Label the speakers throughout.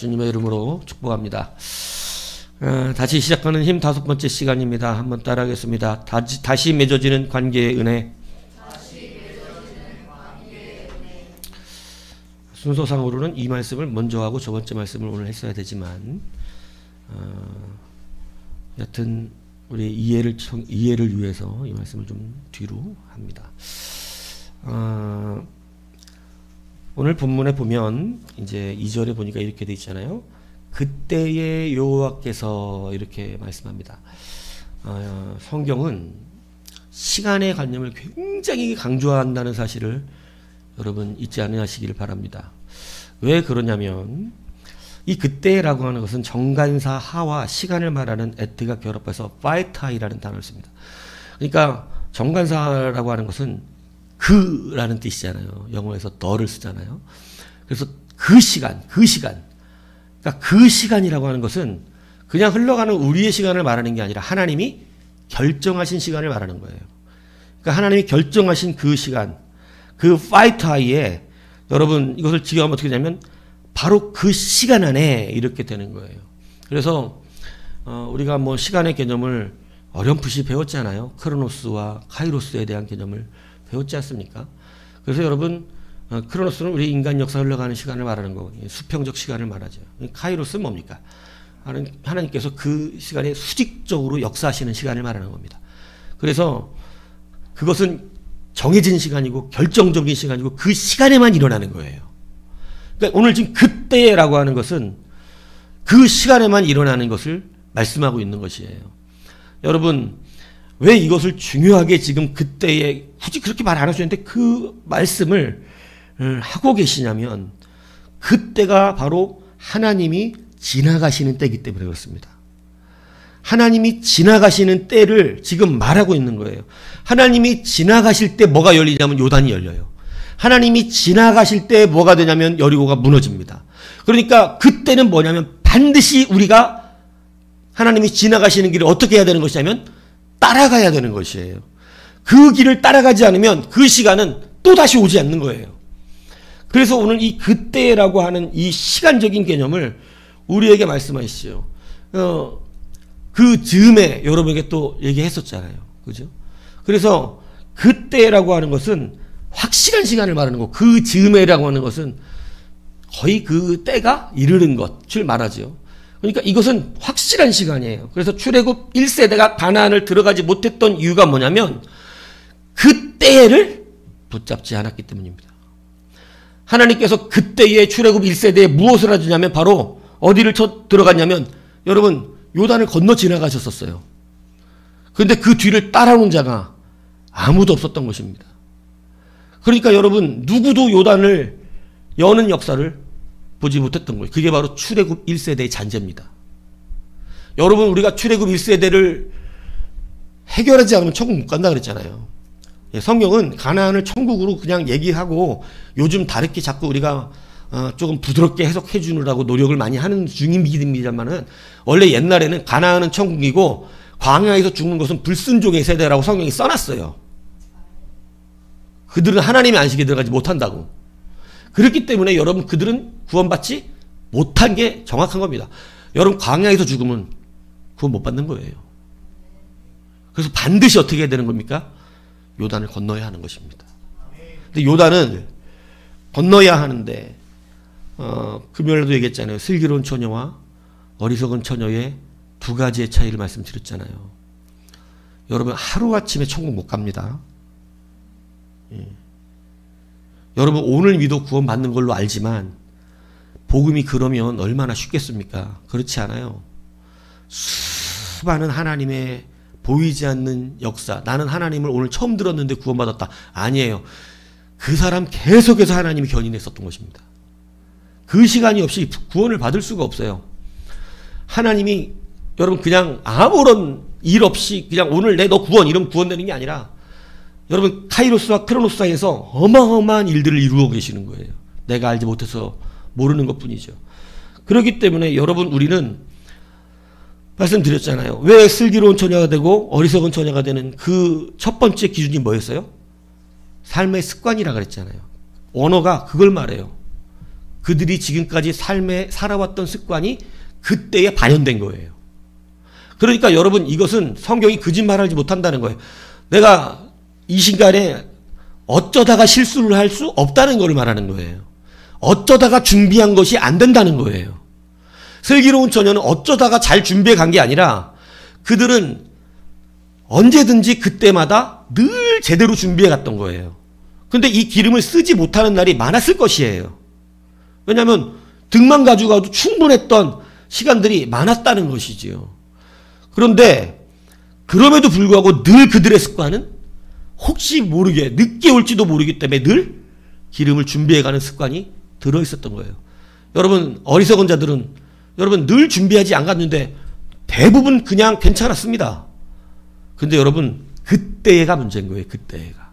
Speaker 1: 주님의 이름으로 축복합니다. 다시 시작하는 힘 5번째 시간입니다. 한번 따라하겠습니다. 다시 맺어지는 관계의 은혜. 순서상으로는 이 말씀을 먼저 하고 저 번째 말씀을 오늘 했어야 되지만 여튼 우리 이해를 위해서 이 말씀을 좀 뒤로 합니다. 오늘 본문에 보면 이제 2절에 보니까 이렇게 돼 있잖아요. 그때의 여호와께서 이렇게 말씀합니다. 성경은 시간의 관념을 굉장히 강조한다는 사실을 여러분 잊지 않으시기를 바랍니다. 왜 그러냐면 이 그때라고 하는 것은 정관사 하와 시간을 말하는 에트가 결합해서 파이타이라는 단어를 씁니다. 그러니까 정관사라고 하는 것은 그라는 뜻이잖아요. 영어에서 the를 쓰잖아요. 그래서 그 시간. 그러니까 그 시간이라고 하는 것은 그냥 흘러가는 우리의 시간을 말하는 게 아니라 하나님이 결정하신 시간을 말하는 거예요. 그러니까 하나님이 결정하신 그 시간, 그 파이타이에 여러분 이것을 지어가면 어떻게 되냐면 바로 그 시간 안에 이렇게 되는 거예요. 그래서 우리가 뭐 시간의 개념을 어렴풋이 배웠잖아요. 크로노스와 카이로스에 대한 개념을 배웠지 않습니까? 그래서 여러분 크로노스는 우리 인간 역사 흘러가는 시간을 말하는 거고 수평적 시간을 말하죠. 카이로스는 뭡니까? 하나님께서 그 시간에 수직적으로 역사하시는 시간을 말하는 겁니다. 그래서 그것은 정해진 시간이고 결정적인 시간이고 그 시간에만 일어나는 거예요. 그러니까 오늘 지금 그때라고 하는 것은 그 시간에만 일어나는 것을 말씀하고 있는 것이에요. 여러분 왜 이것을 중요하게 지금 그때에 굳이 그렇게 말 안 하셨는데 그 말씀을 하고 계시냐면 그때가 바로 하나님이 지나가시는 때이기 때문에 그렇습니다. 하나님이 지나가시는 때를 지금 말하고 있는 거예요. 하나님이 지나가실 때 뭐가 열리냐면 요단이 열려요. 하나님이 지나가실 때 뭐가 되냐면 여리고가 무너집니다. 그러니까 그때는 뭐냐면 반드시 우리가 하나님이 지나가시는 길을 어떻게 해야 되는 것이냐면 따라가야 되는 것이에요. 그 길을 따라가지 않으면 그 시간은 또다시 오지 않는 거예요. 그래서 오늘 이 그때라고 하는 이 시간적인 개념을 우리에게 말씀하시죠. 그 즈음에 여러분에게 또 얘기했었잖아요. 그죠? 그래서 그때라고 하는 것은 확실한 시간을 말하는 거고 그 즈음에라고 하는 것은 거의 그 때가 이르는 것을 말하죠. 그러니까 이것은 확실한 시간이에요. 그래서 출애굽 1세대가 가나안을 들어가지 못했던 이유가 뭐냐면 그 때를 붙잡지 않았기 때문입니다. 하나님께서 그때의 출애굽 1세대에 무엇을 하셨냐면 바로 어디를 들어갔냐면 여러분 요단을 건너 지나가셨었어요. 그런데 그 뒤를 따라오는 자가 아무도 없었던 것입니다. 그러니까 여러분 누구도 요단을 여는 역사를 보지 못했던 거예요. 그게 바로 출애굽 1세대의 잔재입니다. 여러분 우리가 출애굽 1세대를 해결하지 않으면 천국 못 간다 그랬잖아요. 성경은 가나안을 천국으로 그냥 얘기하고 요즘 다르게 자꾸 우리가 조금 부드럽게 해석해 주느라고 노력을 많이 하는 중입니다만은 원래 옛날에는 가나안은 천국이고 광야에서 죽는 것은 불순종의 세대라고 성경이 써놨어요. 그들은 하나님의 안식에 들어가지 못한다고. 그렇기 때문에 여러분 그들은 구원받지 못한 게 정확한 겁니다. 여러분 광야에서 죽으면 구원 못 받는 거예요. 그래서 반드시 어떻게 해야 되는 겁니까? 요단을 건너야 하는 것입니다. 근데 요단은 건너야 하는데 금요일에도 얘기했잖아요. 슬기로운 처녀와 어리석은 처녀의 두 가지의 차이를 말씀드렸잖아요. 여러분 하루아침에 천국 못 갑니다. 예. 여러분 오늘 믿어 구원 받는 걸로 알지만 복음이 그러면 얼마나 쉽겠습니까? 그렇지 않아요. 수많은 하나님의 보이지 않는 역사. 나는 하나님을 오늘 처음 들었는데 구원받았다. 아니에요. 그 사람 계속해서 하나님이 견인했었던 것입니다. 그 시간이 없이 구원을 받을 수가 없어요. 하나님이 여러분 그냥 아무런 일 없이 그냥 오늘 너 구원 이러면 구원되는 게 아니라 여러분 카이로스와 크로노스 사이에서 어마어마한 일들을 이루고 계시는 거예요. 내가 알지 못해서 모르는 것뿐이죠. 그렇기 때문에 여러분 우리는 말씀드렸잖아요. 왜 슬기로운 처녀가 되고 어리석은 처녀가 되는 그 첫 번째 기준이 뭐였어요? 삶의 습관이라 그랬잖아요. 언어가 그걸 말해요. 그들이 지금까지 삶에 살아왔던 습관이 그때에 반영된 거예요. 그러니까 여러분, 이것은 성경이 거짓말하지 못한다는 거예요. 내가 이 시간에 어쩌다가 실수를 할 수 없다는 걸 말하는 거예요. 어쩌다가 준비한 것이 안 된다는 거예요. 슬기로운 처녀는 어쩌다가 잘 준비해 간 게 아니라 그들은 언제든지 그때마다 늘 제대로 준비해 갔던 거예요. 근데 이 기름을 쓰지 못하는 날이 많았을 것이에요. 왜냐하면 등만 가지고 가도 충분했던 시간들이 많았다는 것이지요. 그런데 그럼에도 불구하고 늘 그들의 습관은 혹시 모르게 늦게 올지도 모르기 때문에 늘 기름을 준비해가는 습관이 들어있었던 거예요. 여러분, 어리석은 자들은 여러분 늘 준비하지 않았는데 대부분 그냥 괜찮았습니다. 근데 여러분, 그때가 문제인 거예요. 그때가.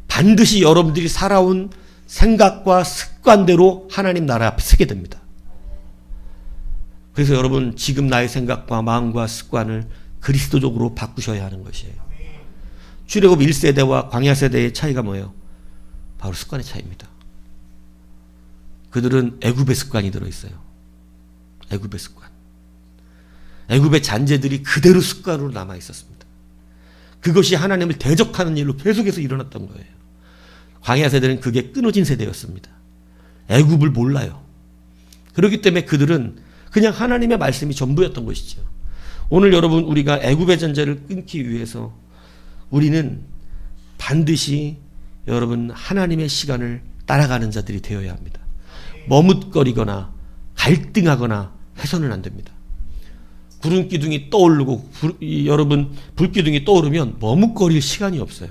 Speaker 1: 반드시 여러분들이 살아온 생각과 습관대로 하나님 나라 앞에 서게 됩니다. 그래서 여러분, 지금 나의 생각과 마음과 습관을 그리스도적으로 바꾸셔야 하는 것이에요. 출애굽 1세대와 광야 세대의 차이가 뭐예요? 바로 습관의 차이입니다. 그들은 애굽의 습관이 들어있어요. 애굽의 습관. 애굽의 잔재들이 그대로 습관으로 남아 있었습니다. 그것이 하나님을 대적하는 일로 계속해서 일어났던 거예요. 광야 세대는 그게 끊어진 세대였습니다. 애굽을 몰라요. 그렇기 때문에 그들은 그냥 하나님의 말씀이 전부였던 것이죠. 오늘 여러분, 우리가 애굽의 잔재를 끊기 위해서 우리는 반드시 여러분 하나님의 시간을 따라가는 자들이 되어야 합니다. 머뭇거리거나 갈등하거나 해서는 안 됩니다. 구름 기둥이 떠오르고 여러분 불기둥이 떠오르면 머뭇거릴 시간이 없어요.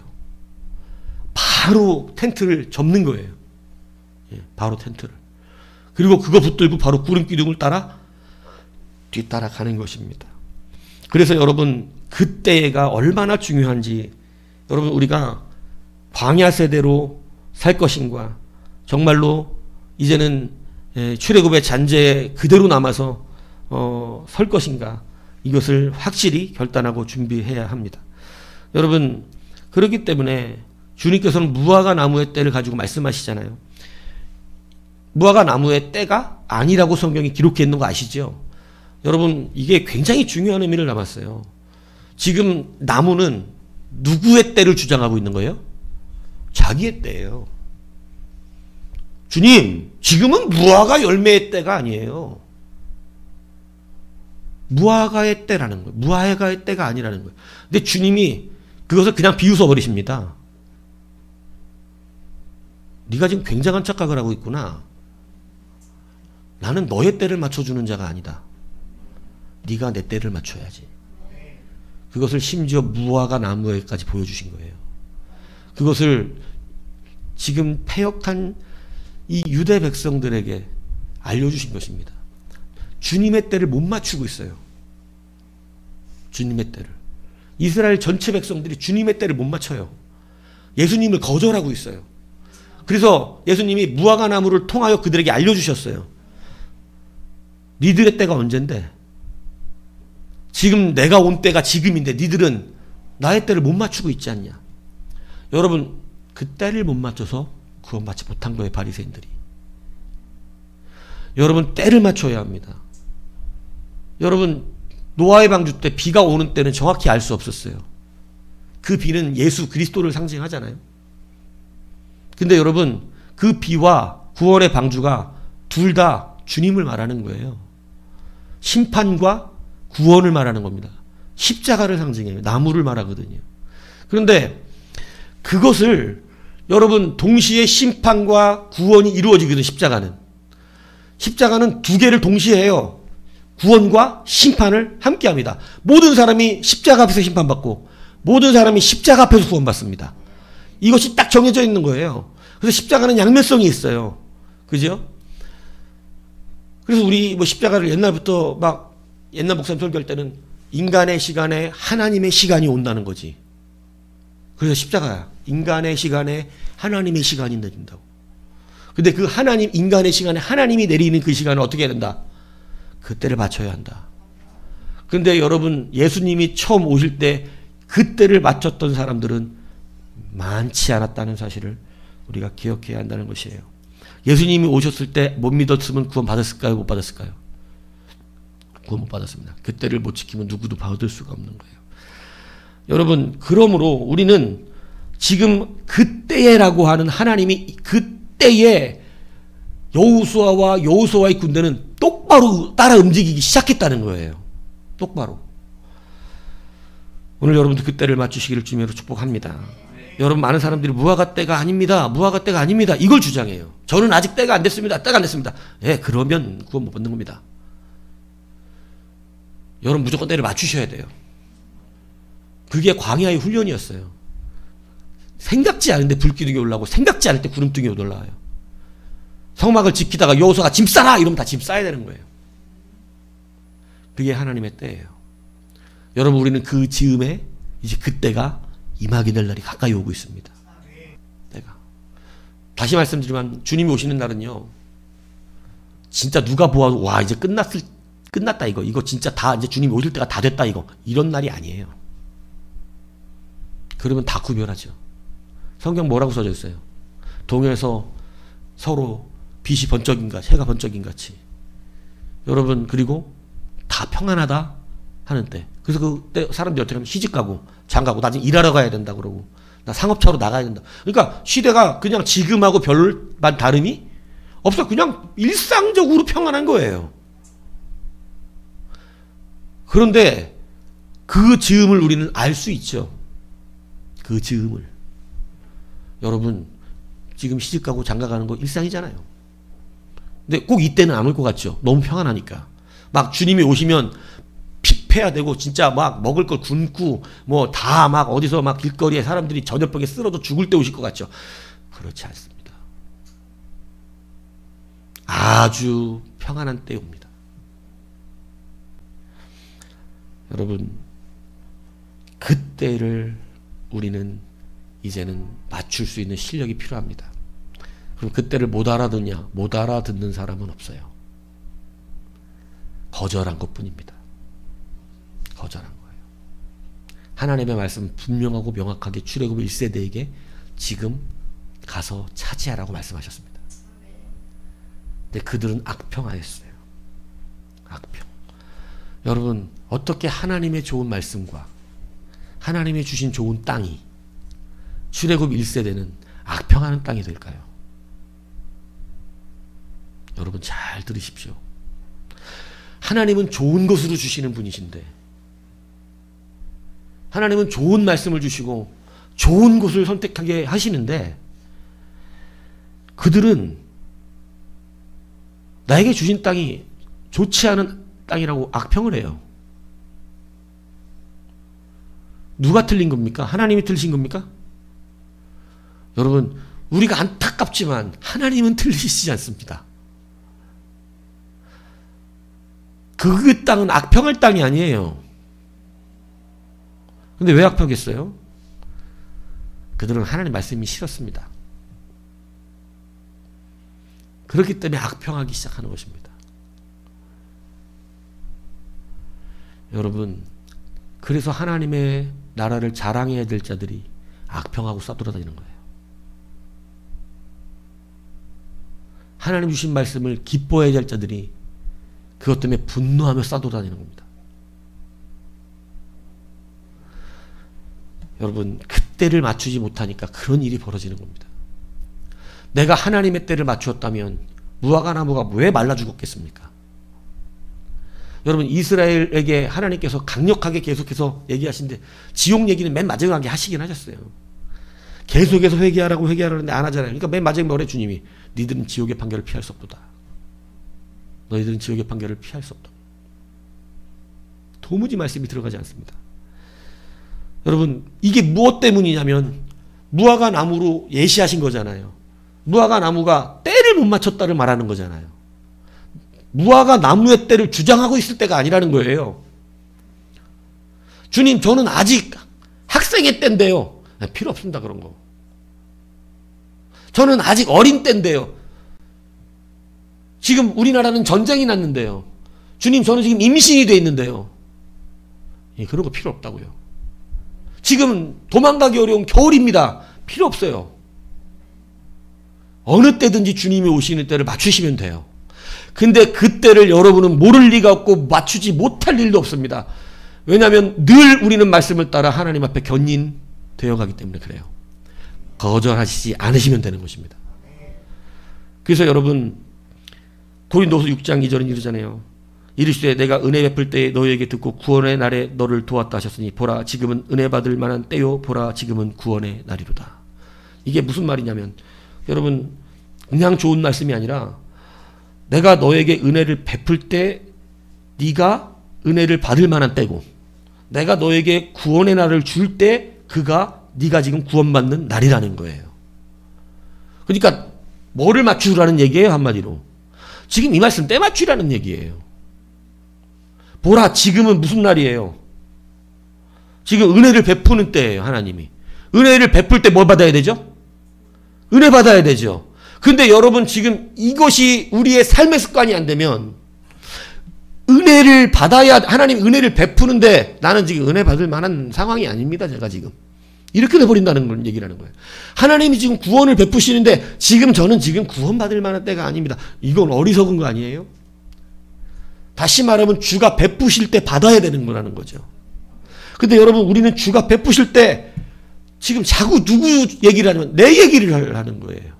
Speaker 1: 바로 텐트를 접는 거예요. 예, 바로 텐트를. 그리고 그거 붙들고 바로 구름 기둥을 따라 뒤따라 가는 것입니다. 그래서 여러분, 그때가 얼마나 중요한지, 여러분, 우리가 광야 세대로 살 것인가, 정말로 이제는 출애굽의 잔재에 그대로 남아서 설 것인가, 이것을 확실히 결단하고 준비해야 합니다. 여러분, 그렇기 때문에 주님께서는 무화과 나무의 때를 가지고 말씀하시잖아요. 무화과 나무의 때가 아니라고 성경이 기록해 있는 거 아시죠? 여러분, 이게 굉장히 중요한 의미를 담았어요. 지금 나무는 누구의 때를 주장하고 있는 거예요? 자기의 때예요. 주님, 지금은 무화과 열매의 때가 아니에요. 무화과의 때라는 거예요. 무화과의 때가 아니라는 거예요. 근데 주님이 그것을 그냥 비웃어 버리십니다. 네가 지금 굉장한 착각을 하고 있구나. 나는 너의 때를 맞춰주는 자가 아니다. 네가 내 때를 맞춰야지. 그것을 심지어 무화과 나무에까지 보여주신 거예요. 그것을 지금 패역한 이 유대 백성들에게 알려주신 것입니다. 주님의 때를 못 맞추고 있어요. 주님의 때를. 이스라엘 전체 백성들이 주님의 때를 못 맞춰요. 예수님을 거절하고 있어요. 그래서 예수님이 무화과 나무를 통하여 그들에게 알려주셨어요. 니들의 때가 언젠데? 지금 내가 온 때가 지금인데 니들은 나의 때를 못 맞추고 있지 않냐? 여러분, 그 때를 못 맞춰서 구원 받지 못한 거예요, 바리새인들이. 여러분, 때를 맞춰야 합니다. 여러분, 노아의 방주 때 비가 오는 때는 정확히 알 수 없었어요. 그 비는 예수 그리스도를 상징하잖아요. 근데 여러분, 그 비와 구원의 방주가 둘 다 주님을 말하는 거예요. 심판과 구원을 말하는 겁니다. 십자가를 상징해요. 나무를 말하거든요. 그런데 그것을 여러분, 동시에 심판과 구원이 이루어지거든요. 십자가는 두 개를 동시에 해요. 구원과 심판을 함께 합니다. 모든 사람이 십자가 앞에서 심판받고 모든 사람이 십자가 앞에서 구원받습니다. 이것이 딱 정해져 있는 거예요. 그래서 십자가는 양면성이 있어요. 그죠? 그래서 우리 뭐 십자가를 옛날부터 막 옛날 목사님 설교할 때는 인간의 시간에 하나님의 시간이 온다는 거지. 그래서 십자가야. 인간의 시간에 하나님의 시간이 내린다고. 근데 그 하나님, 인간의 시간에 하나님이 내리는 그 시간을 어떻게 해야 된다? 그때를 맞춰야 한다. 근데 여러분, 예수님이 처음 오실 때 그때를 맞췄던 사람들은 많지 않았다는 사실을 우리가 기억해야 한다는 것이에요. 예수님이 오셨을 때 못 믿었으면 구원 받았을까요? 못 받았을까요? 구원 못 받았습니다. 그때를 못 지키면 누구도 받을 수가 없는 거예요. 여러분, 그러므로 우리는 지금 그때라고 하는 하나님이 그때에 여호수아와의 군대는 똑바로 따라 움직이기 시작했다는 거예요. 똑바로. 오늘 여러분들 그때를 맞추시기를 주님으로 축복합니다. 여러분, 많은 사람들이 무화과 때가 아닙니다. 무화과 때가 아닙니다. 이걸 주장해요. 저는 아직 때가 안 됐습니다. 때가 안 됐습니다. 예, 그러면 구원 못 받는 겁니다. 여러분, 무조건 때를 맞추셔야 돼요. 그게 광야의 훈련이었어요. 생각지 않은데 불기둥이 올라오고 생각지 않을 때 구름둥이 올라와요. 성막을 지키다가 여호수아가 짐 싸라! 이러면 다 짐 싸야 되는 거예요. 그게 하나님의 때예요. 여러분, 우리는 그 즈음에 이제 그때가 임하게 될 날이 가까이 오고 있습니다. 때가. 다시 말씀드리면 주님이 오시는 날은요, 진짜 누가 보아도 와 이제 끝났다 이거 진짜 다 이제 주님이 오실 때가 다 됐다 이런 날이 아니에요. 그러면 다 구별하죠. 성경 뭐라고 써져 있어요? 동에서 서로 빛이 번쩍인같이, 해가 번쩍인같이. 여러분, 그리고 다 평안하다 하는 때. 그래서 그때 사람들이 어떻게 하면 시집가고 장가고 나중에 일하러 가야 된다 그러고 나 상업차로 나가야 된다. 그러니까 시대가 그냥 지금하고 별반 다름이 없어. 그냥 일상적으로 평안한 거예요. 그런데 그 즈음을 우리는 알 수 있죠. 그 즈음을. 여러분, 지금 시집가고 장가가는 거 일상이잖아요. 근데 꼭 이때는 안 올 것 같죠. 너무 평안하니까. 막 주님이 오시면 핍해야 되고 진짜 막 먹을 걸 굶고 뭐 다 막 어디서 막 길거리에 사람들이 저녁병에 쓰러져 죽을 때 오실 것 같죠. 그렇지 않습니다. 아주 평안한 때 옵니다. 여러분, 그때를 우리는 이제는 맞출 수 있는 실력이 필요합니다. 그럼 그때를 못 알아듣냐? 못 알아듣는 사람은 없어요. 거절한 것뿐입니다. 거절한 거예요. 하나님의 말씀 분명하고 명확하게 출애굽 1세대에게 지금 가서 차지하라고 말씀하셨습니다. 근데 그들은 악평하였어요. 악평. 여러분, 어떻게 하나님의 좋은 말씀과 하나님이 주신 좋은 땅이 출애굽 1세대는 악평하는 땅이 될까요? 여러분, 잘 들으십시오. 하나님은 좋은 것으로 주시는 분이신데, 하나님은 좋은 말씀을 주시고 좋은 곳을 선택하게 하시는데, 그들은 나에게 주신 땅이 좋지 않은 땅이라고 악평을 해요. 누가 틀린 겁니까? 하나님이 틀리신 겁니까? 여러분, 우리가 안타깝지만 하나님은 틀리시지 않습니다. 그 땅은 악평할 땅이 아니에요. 근데 왜 악평했어요? 그들은 하나님 말씀이 싫었습니다. 그렇기 때문에 악평하기 시작하는 것입니다. 여러분, 그래서 하나님의 나라를 자랑해야 될 자들이 악평하고 싸돌아다니는 거예요. 하나님 주신 말씀을 기뻐해야 될 자들이 그것 때문에 분노하며 싸돌아다니는 겁니다. 여러분, 그때를 맞추지 못하니까 그런 일이 벌어지는 겁니다. 내가 하나님의 때를 맞추었다면 무화과 나무가 왜 말라 죽었겠습니까? 여러분, 이스라엘에게 하나님께서 강력하게 계속해서 얘기하시는데 지옥 얘기는 맨 마지막에 하시긴 하셨어요. 계속해서 회개하라고 하는데 안 하잖아요. 그러니까 맨 마지막에 뭐래 주님이? 니들은 지옥의 판결을 피할 수 없도다. 너희들은 지옥의 판결을 피할 수 없다. 도무지 말씀이 들어가지 않습니다. 여러분, 이게 무엇 때문이냐면 무화과 나무로 예시하신 거잖아요. 무화과 나무가 때를 못 맞췄다를 말하는 거잖아요. 무화과 나무의 때를 주장하고 있을 때가 아니라는 거예요. 주님, 저는 아직 학생의 때인데요. 필요 없습니다, 그런 거. 저는 아직 어린 때인데요. 지금 우리나라는 전쟁이 났는데요. 주님, 저는 지금 임신이 돼 있는데요. 그런 거 필요 없다고요. 지금 도망가기 어려운 겨울입니다. 필요 없어요. 어느 때든지 주님이 오시는 때를 맞추시면 돼요. 근데 그 때를 여러분은 모를 리가 없고 맞추지 못할 일도 없습니다. 왜냐하면 늘 우리는 말씀을 따라 하나님 앞에 견인되어 가기 때문에 그래요. 거절하시지 않으시면 되는 것입니다. 그래서 여러분 고린도서 6장 2절은 이러잖아요. 이르시되 내가 은혜 베풀 때에 너희에게 듣고 구원의 날에 너를 도왔다 하셨으니 보라 지금은 은혜 받을 만한 때요 보라 지금은 구원의 날이로다. 이게 무슨 말이냐면 여러분 그냥 좋은 말씀이 아니라 내가 너에게 은혜를 베풀 때 네가 은혜를 받을 만한 때고 내가 너에게 구원의 날을 줄 때 그가 네가 지금 구원받는 날이라는 거예요. 그러니까 뭐를 맞추라는 얘기예요? 한마디로 지금 이 말씀 때 맞추라는 얘기예요. 보라 지금은 무슨 날이에요? 지금 은혜를 베푸는 때예요. 하나님이 은혜를 베풀 때 뭘 받아야 되죠? 은혜 받아야 되죠. 근데 여러분 지금 이것이 우리의 삶의 습관이 안 되면 은혜를 받아야 하나님 은혜를 베푸는데 나는 지금 은혜 받을 만한 상황이 아닙니다. 제가 지금 이렇게 돼버린다는 걸 얘기를 하는 거예요. 하나님이 지금 구원을 베푸시는데 저는 지금 구원받을 만한 때가 아닙니다. 이건 어리석은 거 아니에요? 다시 말하면 주가 베푸실 때 받아야 되는 거라는 거죠. 근데 여러분 우리는 주가 베푸실 때 지금 자꾸 누구 얘기를 하냐면 내 얘기를 하는 거예요.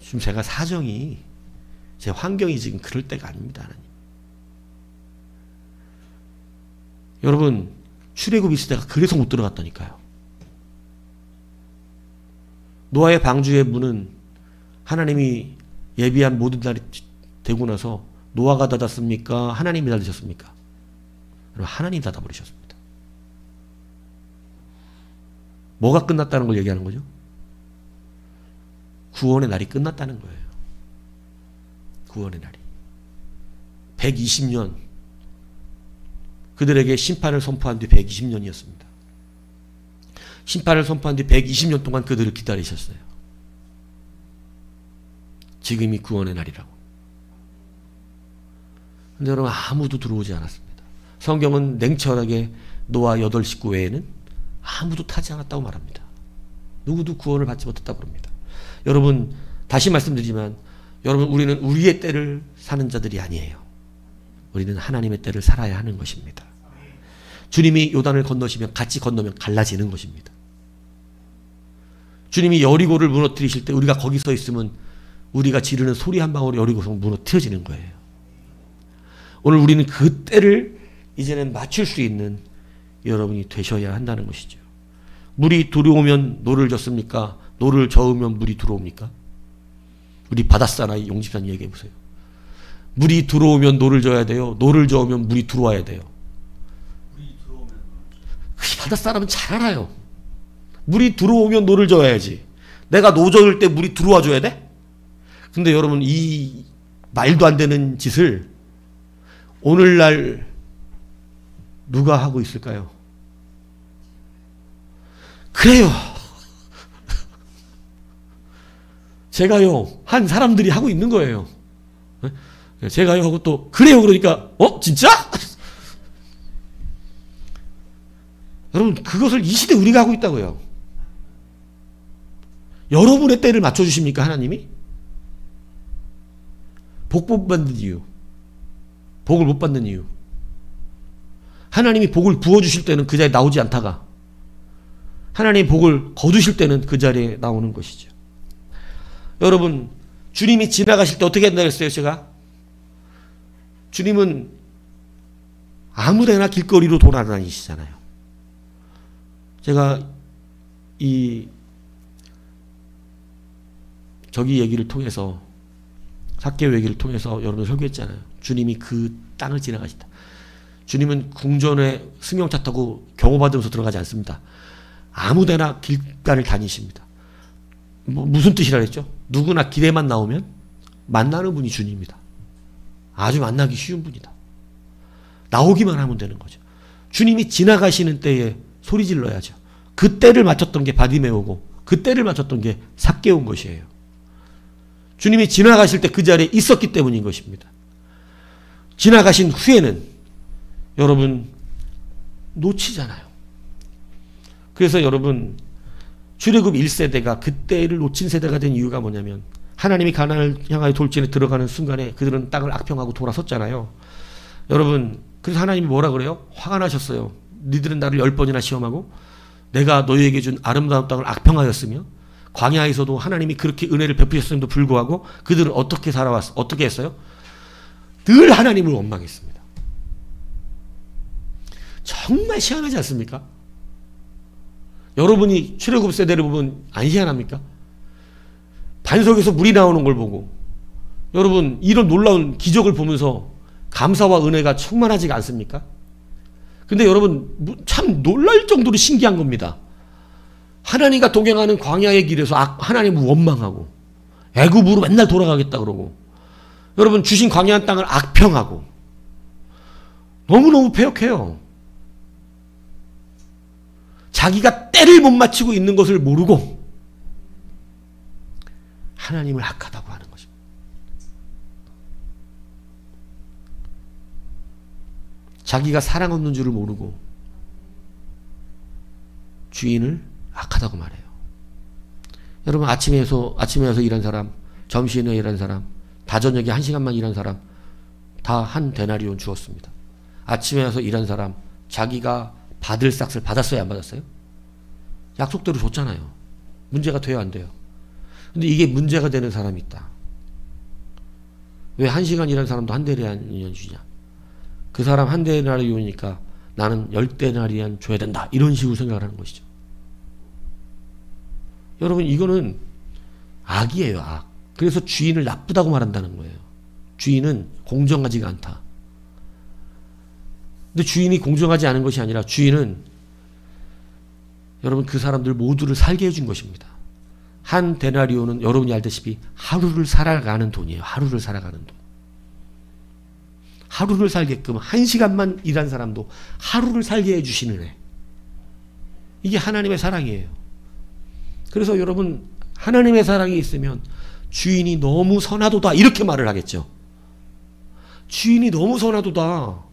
Speaker 1: 지금 제가 사정이 제 환경이 지금 그럴 때가 아닙니다. 하나님. 여러분 출애굽 있을 때가 그래서 못 들어갔다니까요. 노아의 방주의 문은 하나님이 예비한 모든 날이 되고 나서 노아가 닫았습니까? 하나님이 닫으셨습니까? 하나님이 닫아버리셨습니다. 뭐가 끝났다는 걸 얘기하는 거죠? 구원의 날이 끝났다는 거예요. 구원의 날이. 120년 그들에게 심판을 선포한 뒤 120년이었습니다. 심판을 선포한 뒤 120년 동안 그들을 기다리셨어요. 지금이 구원의 날이라고. 근데 여러분 아무도 들어오지 않았습니다. 성경은 냉철하게 노아 8식구 외에는 아무도 타지 않았다고 말합니다. 누구도 구원을 받지 못했다고 그럽니다. 여러분 다시 말씀드리지만 여러분 우리는 우리의 때를 사는 자들이 아니에요. 우리는 하나님의 때를 살아야 하는 것입니다. 주님이 요단을 건너시면 같이 건너면 갈라지는 것입니다. 주님이 여리고를 무너뜨리실 때 우리가 거기 서 있으면 우리가 지르는 소리 한 방울이 여리고서 무너뜨려지는 거예요. 오늘 우리는 그 때를 이제는 맞출 수 있는 여러분이 되셔야 한다는 것이죠. 물이 들어오면 노를 젓습니까? 노를 저으면 물이 들어옵니까? 우리 바닷사나이 용집사님 얘기해 보세요. 물이 들어오면 노를 져야 돼요. 노를 저으면 물이 들어와야 돼요. 바닷사람은 잘 알아요. 물이 들어오면 노를 저어야지. 내가 노 저을 때 물이 들어와 줘야 돼? 근데 여러분 이 말도 안 되는 짓을 오늘날 누가 하고 있을까요? 그래요. 제가요 한 사람들이 하고 있는 거예요. 제가요 하고 또 그래요 그러니까 진짜? 여러분 그것을 이 시대 우리가 하고 있다고요. 여러분의 때를 맞춰주십니까 하나님이? 복 못 받는 이유, 복을 못 받는 이유, 하나님이 복을 부어주실 때는 그 자리에 나오지 않다가 하나님이 복을 거두실 때는 그 자리에 나오는 것이죠. 여러분 주님이 지나가실 때 어떻게 한다고 했어요? 제가 주님은 아무데나 길거리로 돌아다니시잖아요. 제가 저기 얘기를 통해서 삭개오 얘기를 통해서 여러분 설교했잖아요. 주님이 그 땅을 지나가신다. 주님은 궁전에 승용차 타고 경호받으면서 들어가지 않습니다. 아무데나 길가를 다니십니다. 무슨 뜻이라 했죠? 누구나 길에만 나오면 만나는 분이 주님입니다. 아주 만나기 쉬운 분이다. 나오기만 하면 되는 거죠. 주님이 지나가시는 때에 소리 질러야죠. 그 때를 맞췄던 게 바디메오고 그 때를 맞췄던 게 삭개오인 것이에요. 주님이 지나가실 때 그 자리에 있었기 때문인 것입니다. 지나가신 후에는 여러분 놓치잖아요. 그래서 여러분 출애굽 1세대가 그때를 놓친 세대가 된 이유가 뭐냐면 하나님이 가나안을 향하여 돌진에 들어가는 순간에 그들은 땅을 악평하고 돌아섰잖아요. 여러분, 그래서 하나님이 뭐라 그래요? 화가 나셨어요. 니들은 나를 10번이나 시험하고 내가 너희에게 준 아름다운 땅을 악평하였으며 광야에서도 하나님이 그렇게 은혜를 베푸셨음에도 불구하고 그들은 어떻게 살아왔어? 어떻게 했어요? 늘 하나님을 원망했습니다. 정말 희한하지 않습니까? 여러분이 출애굽 세대를 보면 안 희한합니까? 반석에서 물이 나오는 걸 보고 여러분 이런 놀라운 기적을 보면서 감사와 은혜가 충만하지가 않습니까? 근데 여러분 참 놀랄 정도로 신기한 겁니다. 하나님과 동행하는 광야의 길에서 하나님을 원망하고 애굽으로 맨날 돌아가겠다 그러고 여러분 주신 광야한 땅을 악평하고 너무너무 패역해요. 자기가 때를 못 맞추고 있는 것을 모르고 하나님을 악하다고 하는 것입니다. 자기가 사랑 없는 줄을 모르고 주인을 악하다고 말해요. 여러분 아침에 와서 일한 사람, 점심에 일한 사람, 다 저녁에 1시간만 일한 사람 다 한 데나리온 주었습니다. 아침에 와서 일한 사람 자기가 받을 싹을 받았어요? 안 받았어요? 약속대로 줬잖아요. 문제가 돼요? 안 돼요? 근데 이게 문제가 되는 사람이 있다. 왜 1시간 일한 사람도 한 데나리온 주냐? 그 사람 한 데나리온이니까 나는 10데나리온 줘야 된다. 이런 식으로 생각을 하는 것이죠. 여러분 이거는 악이에요. 악. 그래서 주인을 나쁘다고 말한다는 거예요. 주인은 공정하지가 않다. 근데 주인이 공정하지 않은 것이 아니라 주인은 여러분 그 사람들 모두를 살게 해준 것입니다. 한 데나리온은 여러분이 알다시피 하루를 살아가는 돈이에요. 하루를 살아가는 돈. 하루를 살게끔 1시간만 일한 사람도 하루를 살게 해주시는 애. 이게 하나님의 사랑이에요. 그래서 여러분 하나님의 사랑이 있으면 주인이 너무 선하도다 이렇게 말을 하겠죠. 주인이 너무 선하도다.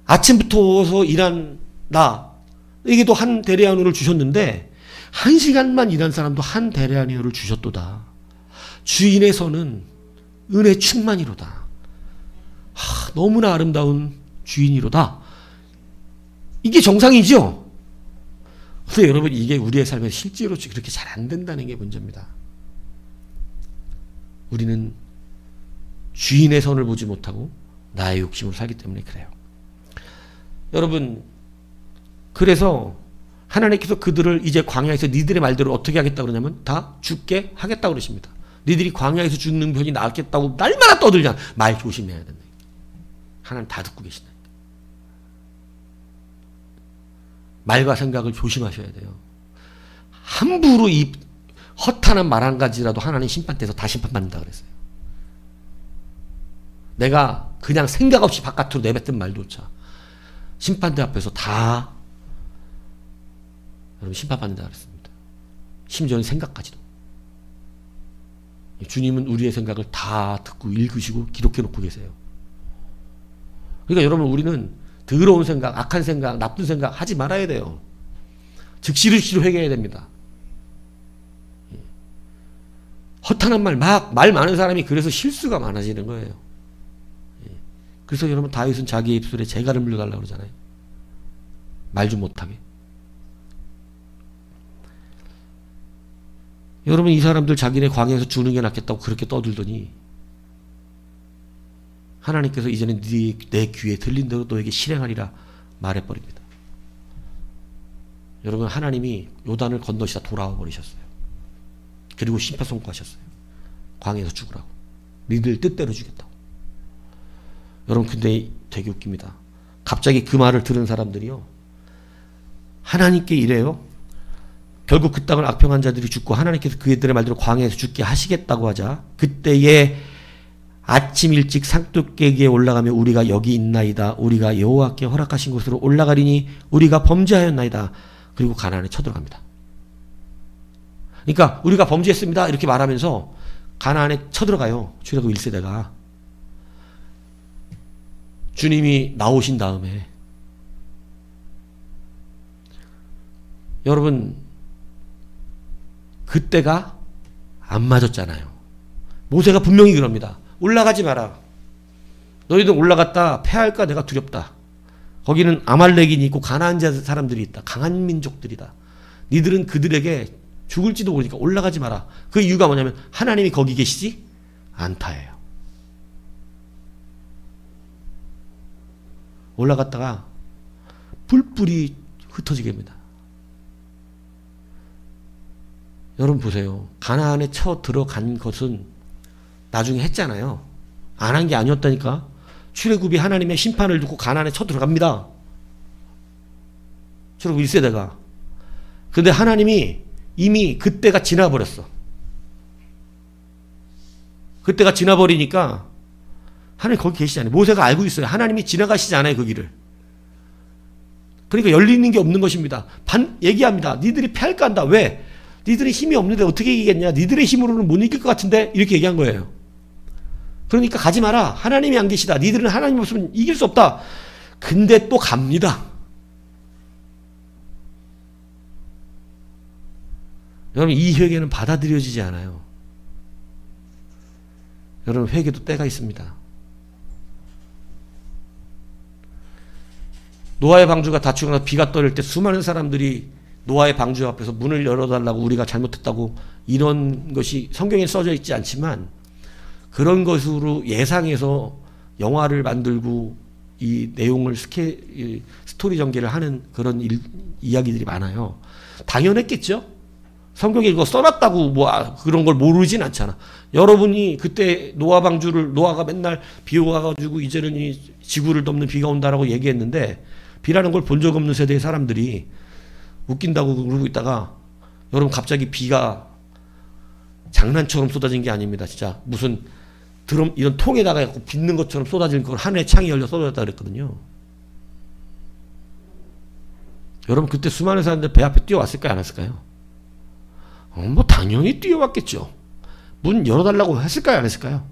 Speaker 1: 아침부터 와서 일한 나에게도 한 데나리온을 주셨는데 1시간만 일한 사람도 한 데나리온을 주셨도다. 주인의 선은 은혜 충만이로다. 너무나 아름다운 주인이로다. 이게 정상이죠. 근데 여러분 이게 우리의 삶에 실제로 그렇게 잘 안 된다는 게 문제입니다. 우리는 주인의 선을 보지 못하고 나의 욕심으로 살기 때문에 그래요. 여러분 그래서 하나님께서 그들을 이제 광야에서 니들의 말대로 어떻게 하겠다고 그러냐면 다 죽게 하겠다고 그러십니다. 니들이 광야에서 죽는 편이 낫겠다고 날마다 떠들잖아. 말 조심해야 된다. 하나님 다 듣고 계신다. 말과 생각을 조심하셔야 돼요. 함부로 이 허탄한 말 한 가지라도 하나님 심판대에서 다 심판받는다 그랬어요. 내가 그냥 생각 없이 바깥으로 내뱉은 말조차 심판대 앞에서 다 여러분 심판받는다 그랬습니다. 심지어는 생각까지도. 주님은 우리의 생각을 다 듣고 읽으시고 기록해 놓고 계세요. 그러니까 여러분 우리는 더러운 생각, 악한 생각, 나쁜 생각 하지 말아야 돼요. 즉시로 회개해야 됩니다. 허탄한 말 많은 사람이 그래서 실수가 많아지는 거예요. 그래서 여러분 다윗은 자기 입술에 재갈을 물려달라고 그러잖아요. 말 좀 못하게. 여러분 이 사람들 자기네 광야에서 주는 게 낫겠다고 그렇게 떠들더니 하나님께서 이제는 내 귀에 들린 대로 너에게 실행하리라 말해버립니다. 여러분 하나님이 요단을 건너시다 돌아와 버리셨어요. 그리고 심판선고하셨어요. 광야에서 죽으라고. 니들 뜻대로 주겠다고. 여러분 근데 되게 웃깁니다. 갑자기 그 말을 들은 사람들이요. 하나님께 이래요. 결국 그 땅을 악평한 자들이 죽고 하나님께서 그들의 말대로 광야에서 죽게 하시겠다고 하자. 그때에 아침 일찍 산꼭대기에 올라가며 우리가 여기 있나이다. 우리가 여호와께 허락하신 곳으로 올라가리니 우리가 범죄하였나이다. 그리고 가나안에 쳐들어갑니다. 그러니까 우리가 범죄했습니다. 이렇게 말하면서 가나안에 쳐들어가요. 출애굽 1세대가. 주님이 나오신 다음에 여러분 그때가 안 맞았잖아요. 모세가 분명히 그럽니다. 올라가지 마라. 너희들 올라갔다 패할까 내가 두렵다. 거기는 아말렉인이 있고 가나안 사람들이 있다. 강한 민족들이다. 니들은 그들에게 죽을지도 모르니까 올라가지 마라. 그 이유가 뭐냐면 하나님이 거기 계시지 않다예요. 올라갔다가 뿔뿔이 흩어지게 됩니다. 여러분 보세요. 가나안에 쳐 들어간 것은 나중에 했잖아요. 안 한 게 아니었다니까. 출애굽이 하나님의 심판을 듣고 가나안에 쳐 들어갑니다. 출애굽 1세대가. 근데 하나님이 이미 그때가 지나버렸어. 그때가 지나버리니까 하나님 거기 계시지 않아요. 모세가 알고 있어요. 하나님이 지나가시지 않아요. 그 길을. 그러니까 열리는 게 없는 것입니다. 얘기합니다. 니들이 패할까 한다. 왜? 니들이 힘이 없는데 어떻게 이기겠냐. 니들의 힘으로는 못 이길 것 같은데 이렇게 얘기한 거예요. 그러니까 가지 마라. 하나님이 안 계시다. 니들은 하나님 없으면 이길 수 없다. 근데 또 갑니다. 여러분 이 회개는 받아들여지지 않아요. 여러분 회개도 때가 있습니다. 노아의 방주가 닫히고 나서 비가 떨릴 때 수많은 사람들이 노아의 방주 앞에서 문을 열어달라고 우리가 잘못했다고 이런 것이 성경에 써져 있지 않지만 그런 것으로 예상해서 영화를 만들고 이 내용을 스토리 전개를 하는 그런 이야기들이 많아요. 당연했겠죠? 성경에 이거 써놨다고 뭐 그런 걸 모르진 않잖아. 여러분이 그때 노아 방주를 노아가 맨날 비 와가지고 이제는 이 지구를 덮는 비가 온다라고 얘기했는데 비라는 걸 본 적 없는 세대의 사람들이 웃긴다고 그러고 있다가 여러분 갑자기 비가 장난처럼 쏟아진 게 아닙니다. 진짜 무슨 드럼 이런 통에다가 빚는 것처럼 쏟아진 걸 하늘에 창이 열려 쏟아졌다 그랬거든요. 여러분 그때 수많은 사람들 배 앞에 뛰어왔을까요? 안 왔을까요? 뭐 당연히 뛰어왔겠죠. 문 열어달라고 했을까요? 안 했을까요?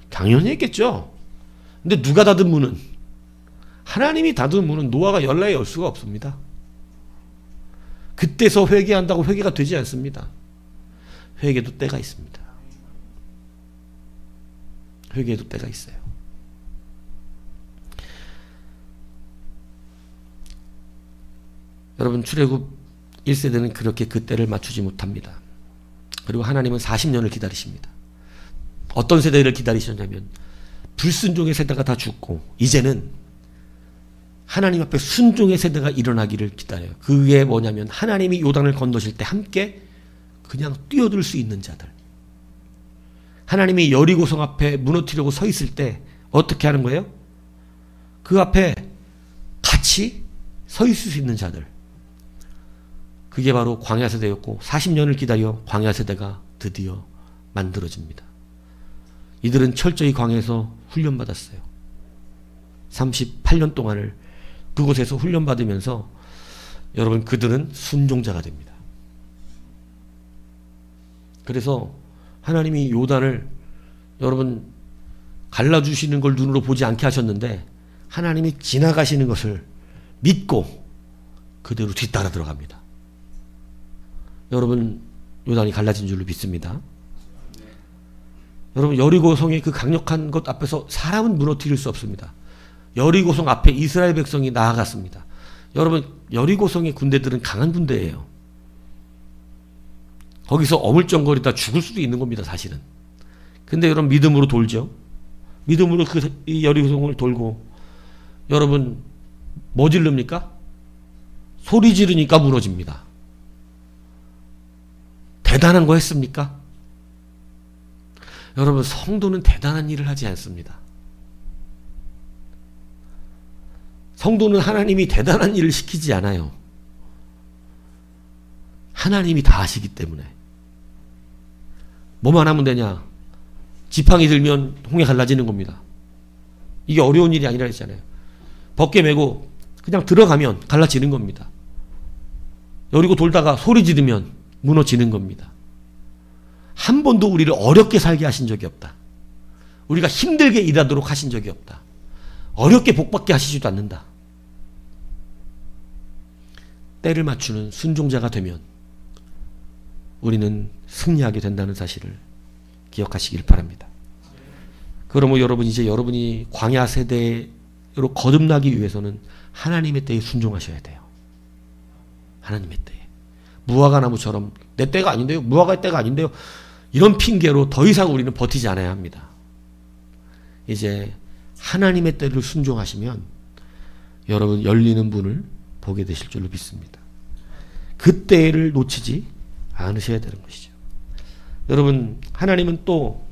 Speaker 1: 당연히 했겠죠. 근데 누가 닫은 문은? 하나님이 닫은 문은 노아가 열라에 열 수가 없습니다. 그때서 회개한다고 회개가 되지 않습니다. 회개도 때가 있습니다. 회개도 때가 있어요. 여러분 출애굽 1세대는 그렇게 그 때를 맞추지 못합니다. 그리고 하나님은 40년을 기다리십니다. 어떤 세대를 기다리셨냐면 불순종의 세대가 다 죽고 이제는 하나님 앞에 순종의 세대가 일어나기를 기다려요. 그게 뭐냐면 하나님이 요단을 건너실 때 함께 그냥 뛰어들 수 있는 자들. 하나님이 여리고성 앞에 무너뜨리려고 서 있을 때 어떻게 하는 거예요? 그 앞에 같이 서 있을 수 있는 자들. 그게 바로 광야 세대였고 40년을 기다려 광야 세대가 드디어 만들어집니다. 이들은 철저히 광야에서 훈련받았어요. 38년 동안을 그곳에서 훈련받으면서 여러분 그들은 순종자가 됩니다. 그래서 하나님이 요단을 여러분 갈라주시는 걸 눈으로 보지 않게 하셨는데 하나님이 지나가시는 것을 믿고 그대로 뒤따라 들어갑니다. 여러분 요단이 갈라진 줄로 믿습니다. 여러분 여리고성의 그 강력한 것 앞에서 사람은 무너뜨릴 수 없습니다. 여리고성 앞에 이스라엘 백성이 나아갔습니다. 여러분 여리고성의 군대들은 강한 군대예요. 거기서 어물쩡거리다 죽을 수도 있는 겁니다. 사실은. 근데 여러분 믿음으로 돌죠. 믿음으로 이 여리고성을 돌고 여러분 뭐 지릅니까? 소리 지르니까 무너집니다. 대단한 거 했습니까? 여러분 성도는 대단한 일을 하지 않습니다. 성도는 하나님이 대단한 일을 시키지 않아요. 하나님이 다 하시기 때문에. 뭐만 하면 되냐? 지팡이 들면 홍해 갈라지는 겁니다. 이게 어려운 일이 아니라 했잖아요. 벗게 메고 그냥 들어가면 갈라지는 겁니다. 여리고 돌다가 소리 지르면 무너지는 겁니다. 한 번도 우리를 어렵게 살게 하신 적이 없다. 우리가 힘들게 일하도록 하신 적이 없다. 어렵게 복받게 하시지도 않는다. 때를 맞추는 순종자가 되면 우리는 승리하게 된다는 사실을 기억하시길 바랍니다. 그러므로 여러분, 이제 여러분이 광야 세대로 거듭나기 위해서는 하나님의 때에 순종하셔야 돼요. 하나님의 때에. 무화과 나무처럼 내 때가 아닌데요, 무화과의 때가 아닌데요, 이런 핑계로 더 이상 우리는 버티지 않아야 합니다. 이제 하나님의 때를 순종하시면 여러분 열리는 문을 보게 되실 줄로 믿습니다. 그 때를 놓치지 않으셔야 되는 것이죠. 여러분, 하나님은 또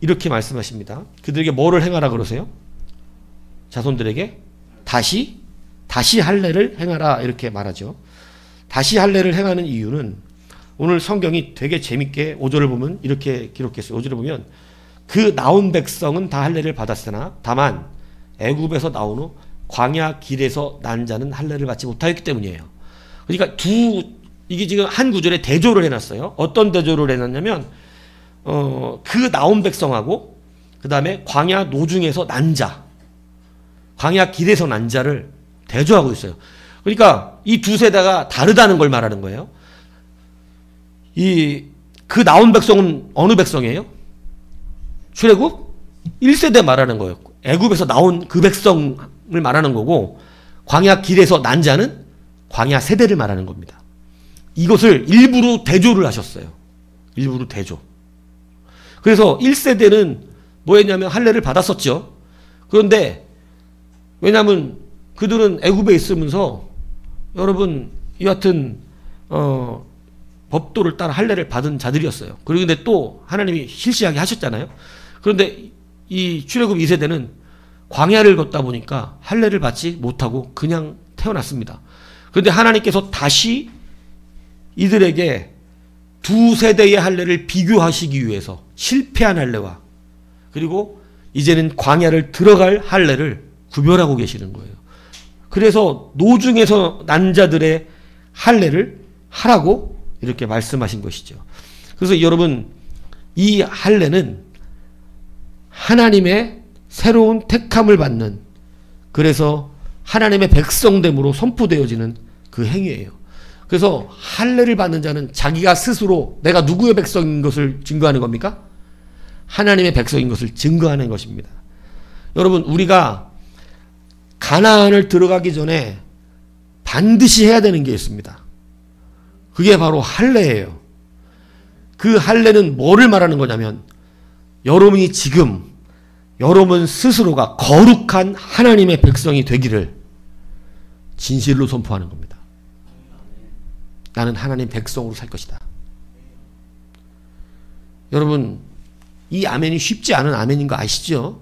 Speaker 1: 이렇게 말씀하십니다. 그들에게 뭐를 행하라 그러세요? 자손들에게 다시 할례를 행하라 이렇게 말하죠. 다시 할례를 행하는 이유는 오늘 성경이 되게 재밌게 5절을 보면 이렇게 기록했어요. 5절을 보면 그 나온 백성은 다 할례를 받았으나 다만 애굽에서 나온 후 광야 길에서 난 자는 할례를 받지 못하였기 때문이에요. 그러니까 이게 지금 한 구절에 대조를 해놨어요. 어떤 대조를 해놨냐면 그 나온 백성하고 그 다음에 광야 노중에서 난 자, 광야 길에서 난 자를 대조하고 있어요. 그러니까 이 두 세대가 다르다는 걸 말하는 거예요. 그 나온 백성은 어느 백성이에요? 출애굽 1세대 말하는 거예요. 애굽에서 나온 그 백성을 말하는 거고, 광야 길에서 난 자는 광야 세대를 말하는 겁니다. 이것을 일부러 대조를 하셨어요. 일부러 대조. 그래서 1세대는 뭐 했냐면 할례를 받았었죠. 그런데 왜냐하면 그들은 애굽에 있으면서 여러분 여하튼 법도를 따라 할례를 받은 자들이었어요. 그런데 또 하나님이 실시하게 하셨잖아요. 그런데 이 출애굽 2세대는 광야를 걷다 보니까 할례를 받지 못하고 그냥 태어났습니다. 그런데 하나님께서 다시 이들에게 두 세대의 할례를 비교하시기 위해서 실패한 할례와 그리고 이제는 광야를 들어갈 할례를 구별하고 계시는 거예요. 그래서 노중에서 난 자들의 할례를 하라고 이렇게 말씀하신 것이죠. 그래서 여러분, 이 할례는 하나님의 새로운 택함을 받는, 그래서 하나님의 백성됨으로 선포되어지는 그 행위예요. 그래서 할례를 받는 자는 자기가 스스로 내가 누구의 백성인 것을 증거하는 겁니까? 하나님의 백성인 것을 증거하는 것입니다. 여러분, 우리가 가나안을 들어가기 전에 반드시 해야 되는 게 있습니다. 그게 바로 할례예요. 그 할례는 뭐를 말하는 거냐면 여러분이 지금 여러분 스스로가 거룩한 하나님의 백성이 되기를 진실로 선포하는 겁니다. 나는 하나님 백성으로 살 것이다. 여러분, 이 아멘이 쉽지 않은 아멘인 거 아시죠?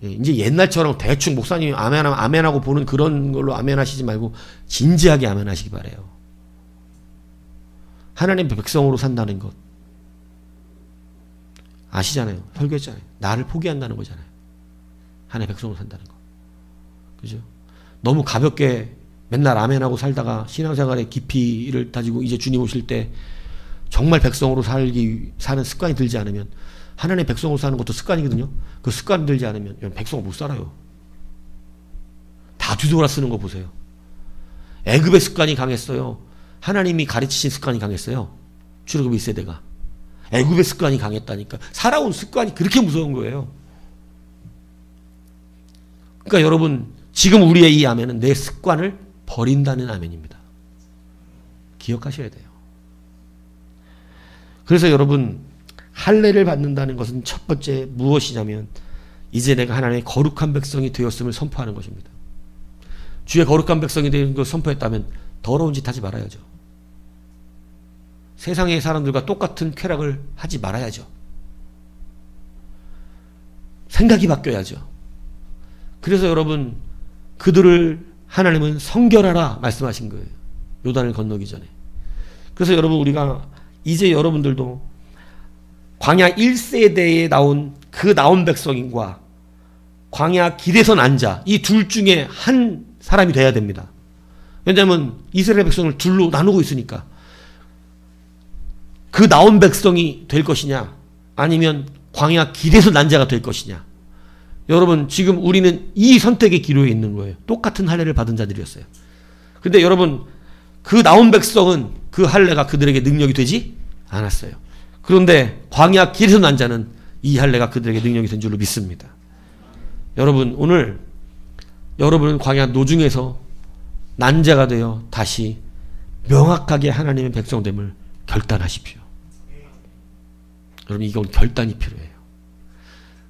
Speaker 1: 이제 옛날처럼 대충 목사님이 아멘하고 보는 그런 걸로 아멘하시지 말고 진지하게 아멘하시기 바래요. 하나님 백성으로 산다는 것 아시잖아요. 설교했잖아요. 나를 포기한다는 거잖아요. 하나님 백성으로 산다는 거. 그죠? 너무 가볍게 맨날 아멘하고 살다가 신앙생활의 깊이를 다지고 이제 주님 오실 때 정말 백성으로 사는 습관이 들지 않으면, 하나님의 백성으로 사는 것도 습관이거든요. 그 습관이 들지 않으면 백성으로 못 살아요. 다 뒤돌아 쓰는 거 보세요. 애굽의 습관이 강했어요. 하나님이 가르치신 습관이 강했어요. 출애굽 1세대가. 애굽의 습관이 강했다니까. 살아온 습관이 그렇게 무서운 거예요. 그러니까 여러분, 지금 우리의 이 아멘은 내 습관을 버린다는 아멘입니다. 기억하셔야 돼요. 그래서 여러분, 할례를 받는다는 것은 첫 번째 무엇이냐면 이제 내가 하나님의 거룩한 백성이 되었음을 선포하는 것입니다. 주의 거룩한 백성이 되는 것을 선포했다면 더러운 짓 하지 말아야죠. 세상의 사람들과 똑같은 쾌락을 하지 말아야죠. 생각이 바뀌어야죠. 그래서 여러분, 그들을 하나님은 성결하라 말씀하신 거예요. 요단을 건너기 전에. 그래서 여러분, 우리가 이제 여러분들도 광야 1세대에 나온 백성인과 광야 길에서 난 자, 이 둘 중에 한 사람이 돼야 됩니다. 왜냐하면 이스라엘 백성을 둘로 나누고 있으니까. 그 나온 백성이 될 것이냐, 아니면 광야 길에서 난 자가 될 것이냐. 여러분, 지금 우리는 이 선택의 기로에 있는 거예요. 똑같은 할례를 받은 자들이었어요. 근데 여러분, 그 나온 백성은 그 할례가 그들에게 능력이 되지 않았어요. 그런데 광야 길에서 난 자는 이 할례가 그들에게 능력이 된 줄로 믿습니다. 여러분, 오늘 여러분은 광야 노중에서 난 자가 되어 다시 명확하게 하나님의 백성됨을 결단하십시오. 여러분, 이건 결단이 필요해요.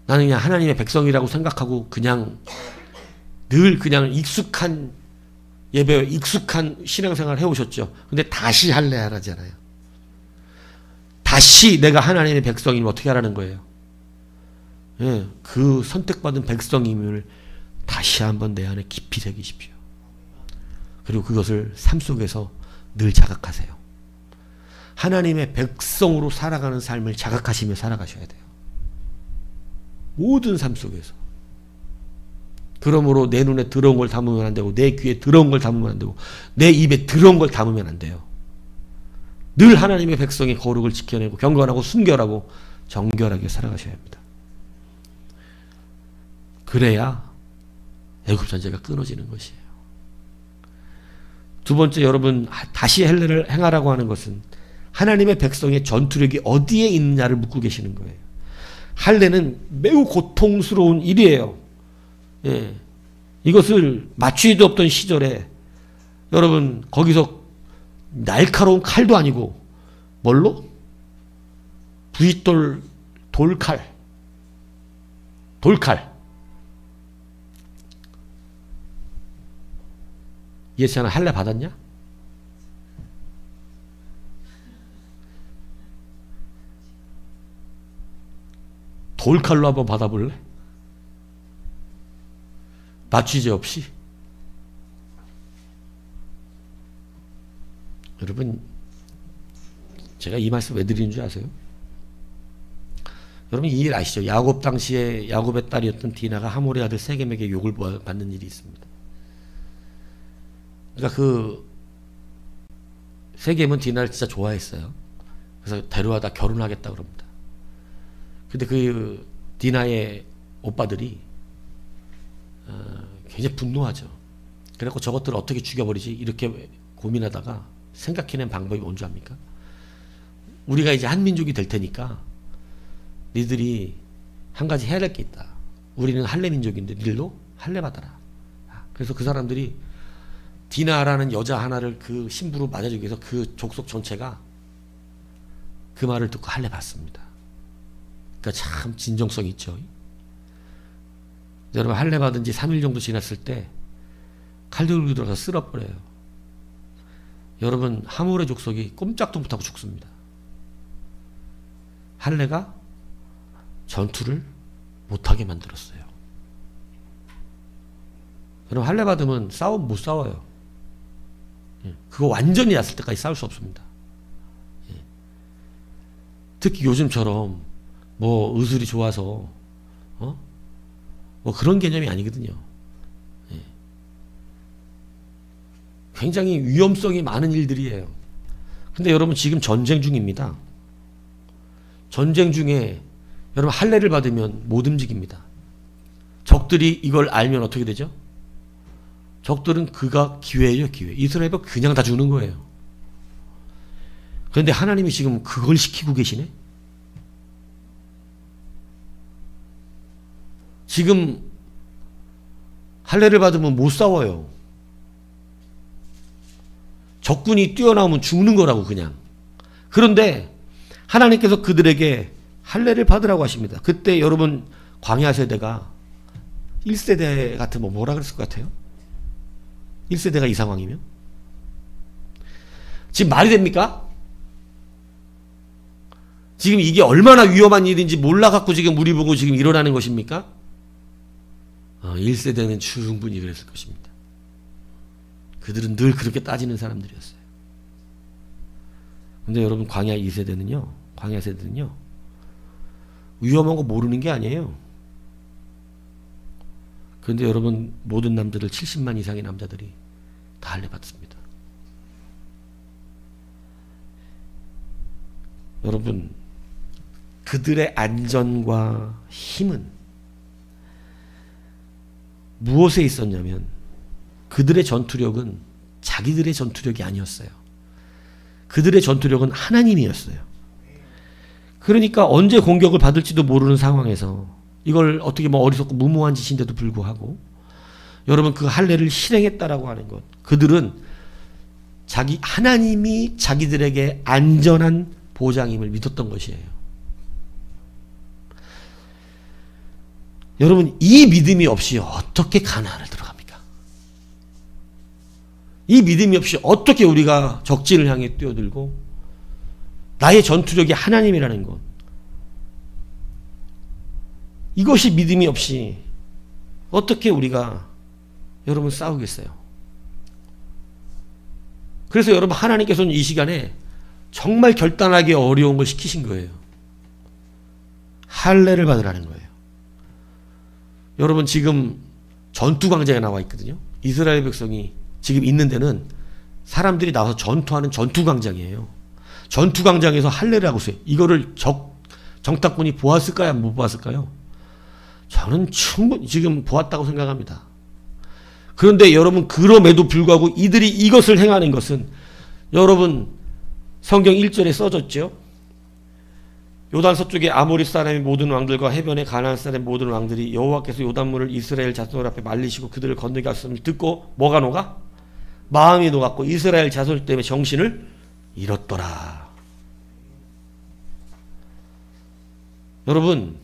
Speaker 1: 나는 그냥 하나님의 백성이라고 생각하고 그냥 늘 그냥 익숙한 예배에 익숙한 신앙생활을 해오셨죠. 근데 다시 할례 하라잖아요. 다시 내가 하나님의 백성이면 어떻게 하라는 거예요? 예, 그 선택받은 백성임을 다시 한번 내 안에 깊이 새기십시오. 그리고 그것을 삶 속에서 늘 자각하세요. 하나님의 백성으로 살아가는 삶을 자각하시며 살아가셔야 돼요. 모든 삶 속에서. 그러므로 내 눈에 들어온 걸 담으면 안 되고, 내 귀에 들어온 걸 담으면 안 되고, 내 입에 들어온 걸 담으면 안 돼요. 늘 하나님의 백성의 거룩을 지켜내고 경건하고 순결하고 정결하게 살아가셔야 합니다. 그래야 애굽 전쟁가 끊어지는 것이에요. 두 번째, 여러분, 다시 할례를 행하라고 하는 것은 하나님의 백성의 전투력이 어디에 있느냐를 묻고 계시는 거예요. 할례는 매우 고통스러운 일이에요. 예. 이것을 마취도 없던 시절에 여러분, 거기서 날카로운 칼도 아니고 뭘로? 부싯돌, 돌칼. 예수야, 할례 받았냐? 돌칼로 한번 받아볼래? 마취제 없이? 여러분, 제가 이 말씀 왜 드리는 줄 아세요? 여러분, 이 일 아시죠? 야곱 당시에 야곱의 딸이었던 디나가 하몰의 아들 세겜에게 욕을 받는 일이 있습니다. 그러니까 그 세겜은 디나를 진짜 좋아했어요. 그래서 데려와다 결혼하겠다 그럽니다. 근데 그 디나의 오빠들이 굉장히 분노하죠. 그래갖고 저것들을 어떻게 죽여버리지 이렇게 고민하다가 생각해낸 방법이 뭔지 압니까? 우리가 이제 한민족이 될 테니까 니들이 한 가지 해야 될 게 있다. 우리는 할례 민족인데 니들도 할례 받아라. 그래서 그 사람들이 디나라는 여자 하나를 그 신부로 맞아주기 위해서 그 족속 전체가 그 말을 듣고 할례 받습니다. 그러니까 참 진정성이 있죠. 여러분, 할례 받은 지 3일 정도 지났을 때 칼 들고 들어가서 쓸어버려요. 여러분, 하몰의 족속이 꼼짝도 못하고 죽습니다. 할례가 전투를 못하게 만들었어요. 여러분, 할례 받으면 싸움 못 싸워요. 그거 완전히 났을 때까지 싸울 수 없습니다. 특히 요즘처럼 뭐 의술이 좋아서 뭐 그런 개념이 아니거든요. 굉장히 위험성이 많은 일들이에요. 근데 여러분, 지금 전쟁 중입니다. 전쟁 중에 여러분, 할례를 받으면 못 움직입니다. 적들이 이걸 알면 어떻게 되죠? 적들은 그가 기회예요, 기회. 이스라엘 백 그냥 다 주는 거예요. 그런데 하나님이 지금 그걸 시키고 계시네? 지금 할례를 받으면 못 싸워요. 적군이 뛰어나오면 죽는 거라고 그냥. 그런데 하나님께서 그들에게 할례를 받으라고 하십니다. 그때 여러분, 광야 세대가 1세대 같으면 뭐라 그랬을 것 같아요? 1세대가 이 상황이면? 지금 말이 됩니까? 지금 이게 얼마나 위험한 일인지 몰라갖고 지금 우리 보고 지금 일어나는 것입니까? 1세대는 충분히 그랬을 것입니다. 그들은 늘 그렇게 따지는 사람들이었어요. 근데 여러분, 광야 2세대는요, 광야 세대는요, 위험한 거 모르는 게 아니에요. 그런데 여러분, 모든 남자들, 70만 이상의 남자들이 다 할례 받습니다. 여러분, 그들의 안전과 힘은 무엇에 있었냐면 그들의 전투력은 자기들의 전투력이 아니었어요. 그들의 전투력은 하나님이었어요. 그러니까 언제 공격을 받을지도 모르는 상황에서 이걸 어떻게 뭐 어리석고 무모한 짓인데도 불구하고 여러분 그 할례를 실행했다라고 하는 것, 그들은 하나님이 자기들에게 안전한 보장임을 믿었던 것이에요. 여러분 이 믿음이 없이 어떻게 가나안을 들어갑니까? 이 믿음이 없이 어떻게 우리가 적진을 향해 뛰어들고 나의 전투력이 하나님이라는 것, 이것이 믿음이 없이 어떻게 우리가 여러분 싸우겠어요? 그래서 여러분 하나님께서는 이 시간에 정말 결단하기 어려운 걸 시키신 거예요. 할례를 받으라는 거예요. 여러분 지금 전투광장에 나와 있거든요. 이스라엘 백성이 지금 있는 데는 사람들이 나와서 전투하는 전투광장이에요. 전투광장에서 할례를 하고 있어요. 이거를 정탐꾼이 보았을까요? 못 보았을까요? 저는 충분히 지금 보았다고 생각합니다. 그런데 여러분 그럼에도 불구하고 이들이 이것을 행하는 것은 여러분 성경 1절에 써졌죠. 요단 서쪽의 아모리 사람의 모든 왕들과 해변의 가나안 사람의 모든 왕들이 여호와께서 요단물을 이스라엘 자손들 앞에 말리시고 그들을 건너게 하셨음을 듣고 뭐가 녹아? 마음이 녹았고 이스라엘 자손 때문에 정신을 잃었더라. 여러분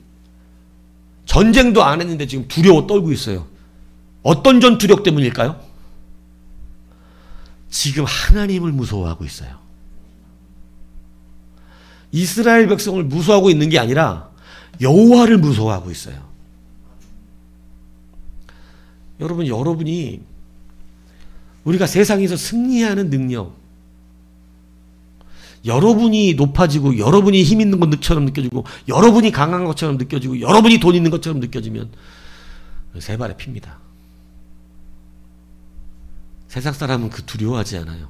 Speaker 1: 전쟁도 안 했는데 지금 두려워 떨고 있어요. 어떤 전투력 때문일까요? 지금 하나님을 무서워하고 있어요. 이스라엘 백성을 무서워하고 있는 게 아니라 여호와를 무서워하고 있어요. 여러분이 우리가 세상에서 승리하는 능력, 여러분이 높아지고 여러분이 힘 있는 것처럼 느껴지고 여러분이 강한 것처럼 느껴지고 여러분이 돈 있는 것처럼 느껴지면 세 발에 핍니다. 세상 사람은 그 두려워하지 않아요.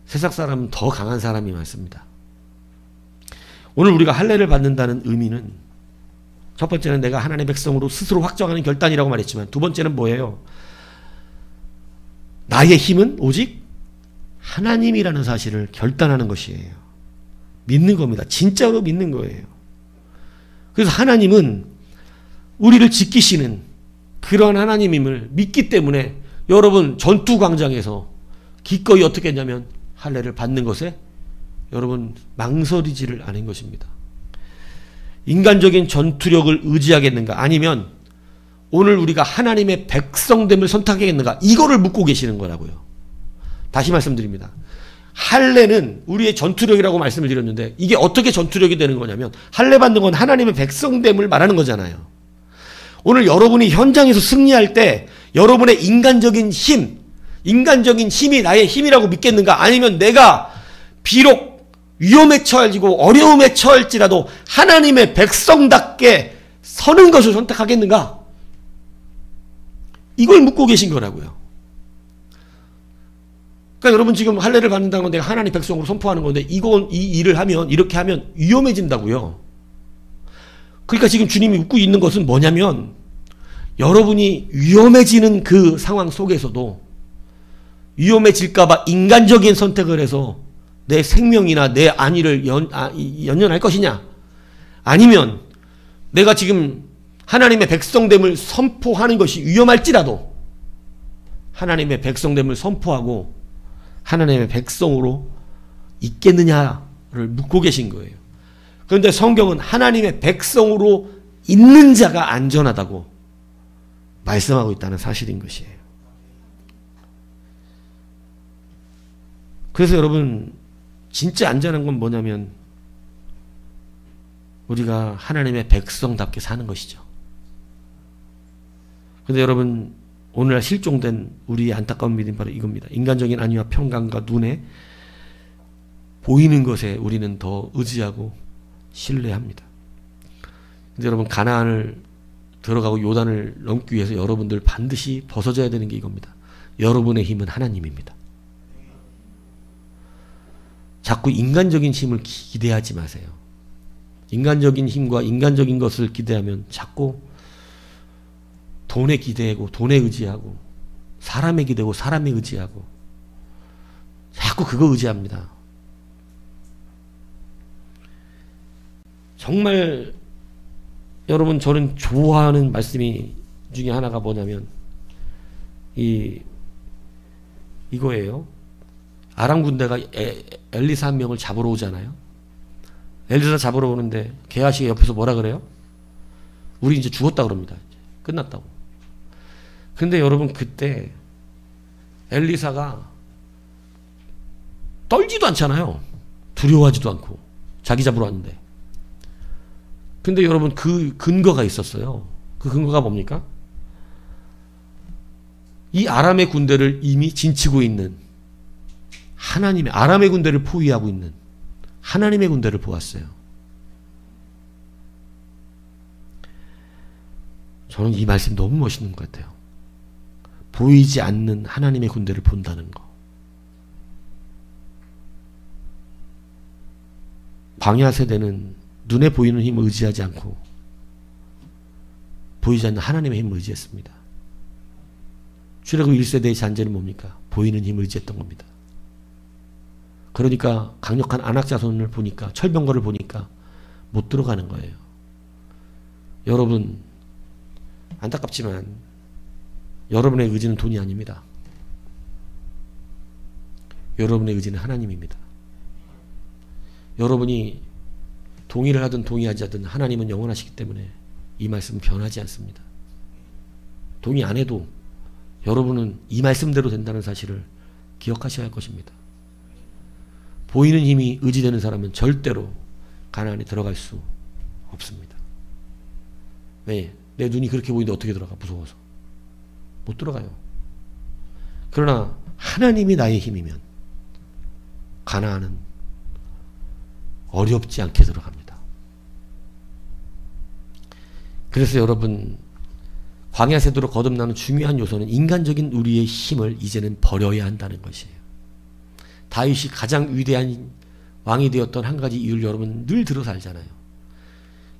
Speaker 1: 세상 사람은 더 강한 사람이 많습니다. 오늘 우리가 할례를 받는다는 의미는 첫 번째는 내가 하나님의 백성으로 스스로 확정하는 결단이라고 말했지만 두 번째는 뭐예요? 나의 힘은 오직 하나님이라는 사실을 결단하는 것이에요. 믿는 겁니다. 진짜로 믿는 거예요. 그래서 하나님은 우리를 지키시는 그런 하나님임을 믿기 때문에 여러분 전투 광장에서 기꺼이 어떻게 했냐면 할례를 받는 것에 여러분 망설이지를 않은 것입니다. 인간적인 전투력을 의지하겠는가? 아니면 오늘 우리가 하나님의 백성됨을 선택하겠는가? 이거를 묻고 계시는 거라고요. 다시 말씀드립니다. 할례는 우리의 전투력이라고 말씀을 드렸는데 이게 어떻게 전투력이 되는 거냐면 할례 받는 건 하나님의 백성됨을 말하는 거잖아요. 오늘 여러분이 현장에서 승리할 때 여러분의 인간적인 힘이 나의 힘이라고 믿겠는가? 아니면 내가 비록 위험에 처해지고 어려움에 처할지라도 하나님의 백성답게 서는 것을 선택하겠는가? 이걸 묻고 계신 거라고요. 그러니까 여러분 지금 할례를 받는다는 건 내가 하나님 백성으로 선포하는 건데 이 일을 하면 이렇게 하면 위험해진다고요. 그러니까 지금 주님이 묻고 있는 것은 뭐냐면 여러분이 위험해지는 그 상황 속에서도 위험해질까봐 인간적인 선택을 해서 내 생명이나 내 안위를 연연할 것이냐, 아니면 내가 지금 하나님의 백성됨을 선포하는 것이 위험할지라도 하나님의 백성됨을 선포하고 하나님의 백성으로 있겠느냐를 묻고 계신 거예요. 그런데 성경은 하나님의 백성으로 있는 자가 안전하다고 말씀하고 있다는 사실인 것이에요. 그래서 여러분 진짜 안전한 건 뭐냐면 우리가 하나님의 백성답게 사는 것이죠. 그런데 여러분 오늘날 실종된 우리의 안타까운 믿음이 바로 이겁니다. 인간적인 안위와 평강과 눈에 보이는 것에 우리는 더 의지하고 신뢰합니다. 근데 여러분 가나안을 들어가고 요단을 넘기 위해서 여러분들 반드시 벗어져야 되는 게 이겁니다. 여러분의 힘은 하나님입니다. 자꾸 인간적인 힘을 기대하지 마세요. 인간적인 힘과 인간적인 것을 기대하면 자꾸 돈에 기대하고 돈에 의지하고 사람에 기대고 사람에 의지하고 자꾸 그거 의지합니다. 정말 여러분, 저는 좋아하는 말씀이 중에 하나가 뭐냐면 이거예요. 아람 군대가 엘리사 한 명을 잡으러 오잖아요. 엘리사 잡으러 오는데 게하시가 옆에서 뭐라 그래요? 우리 이제 죽었다 그럽니다. 이제 끝났다고. 근데 여러분, 그때 엘리사가 떨지도 않잖아요. 두려워하지도 않고. 자기 잡으러 왔는데. 근데 여러분, 그 근거가 있었어요. 그 근거가 뭡니까? 이 아람의 군대를 이미 진치고 있는 하나님의, 아람의 군대를 포위하고 있는 하나님의 군대를 보았어요. 저는 이 말씀 너무 멋있는 것 같아요. 보이지 않는 하나님의 군대를 본다는 거. 광야 세대는 눈에 보이는 힘을 의지하지 않고 보이지 않는 하나님의 힘을 의지했습니다. 출애굽 1세대의 잔재는 뭡니까? 보이는 힘을 의지했던 겁니다. 그러니까 강력한 안악자손을 보니까, 철병거를 보니까 못 들어가는 거예요. 여러분, 안타깝지만 여러분의 의지는 돈이 아닙니다. 여러분의 의지는 하나님입니다. 여러분이 동의를 하든 동의하지 않든 하나님은 영원하시기 때문에 이 말씀은 변하지 않습니다. 동의 안 해도 여러분은 이 말씀대로 된다는 사실을 기억하셔야 할 것입니다. 보이는 힘이 의지되는 사람은 절대로 가나안에 들어갈 수 없습니다. 왜? 내 눈이 그렇게 보이는데 어떻게 들어가? 무서워서. 못 들어가요. 그러나 하나님이 나의 힘이면 가나안은 어렵지 않게 들어갑니다. 그래서 여러분, 광야 세대로 거듭나는 중요한 요소는 인간적인 우리의 힘을 이제는 버려야 한다는 것이에요. 다윗이 가장 위대한 왕이 되었던 한 가지 이유를 여러분 늘 들어서 알잖아요.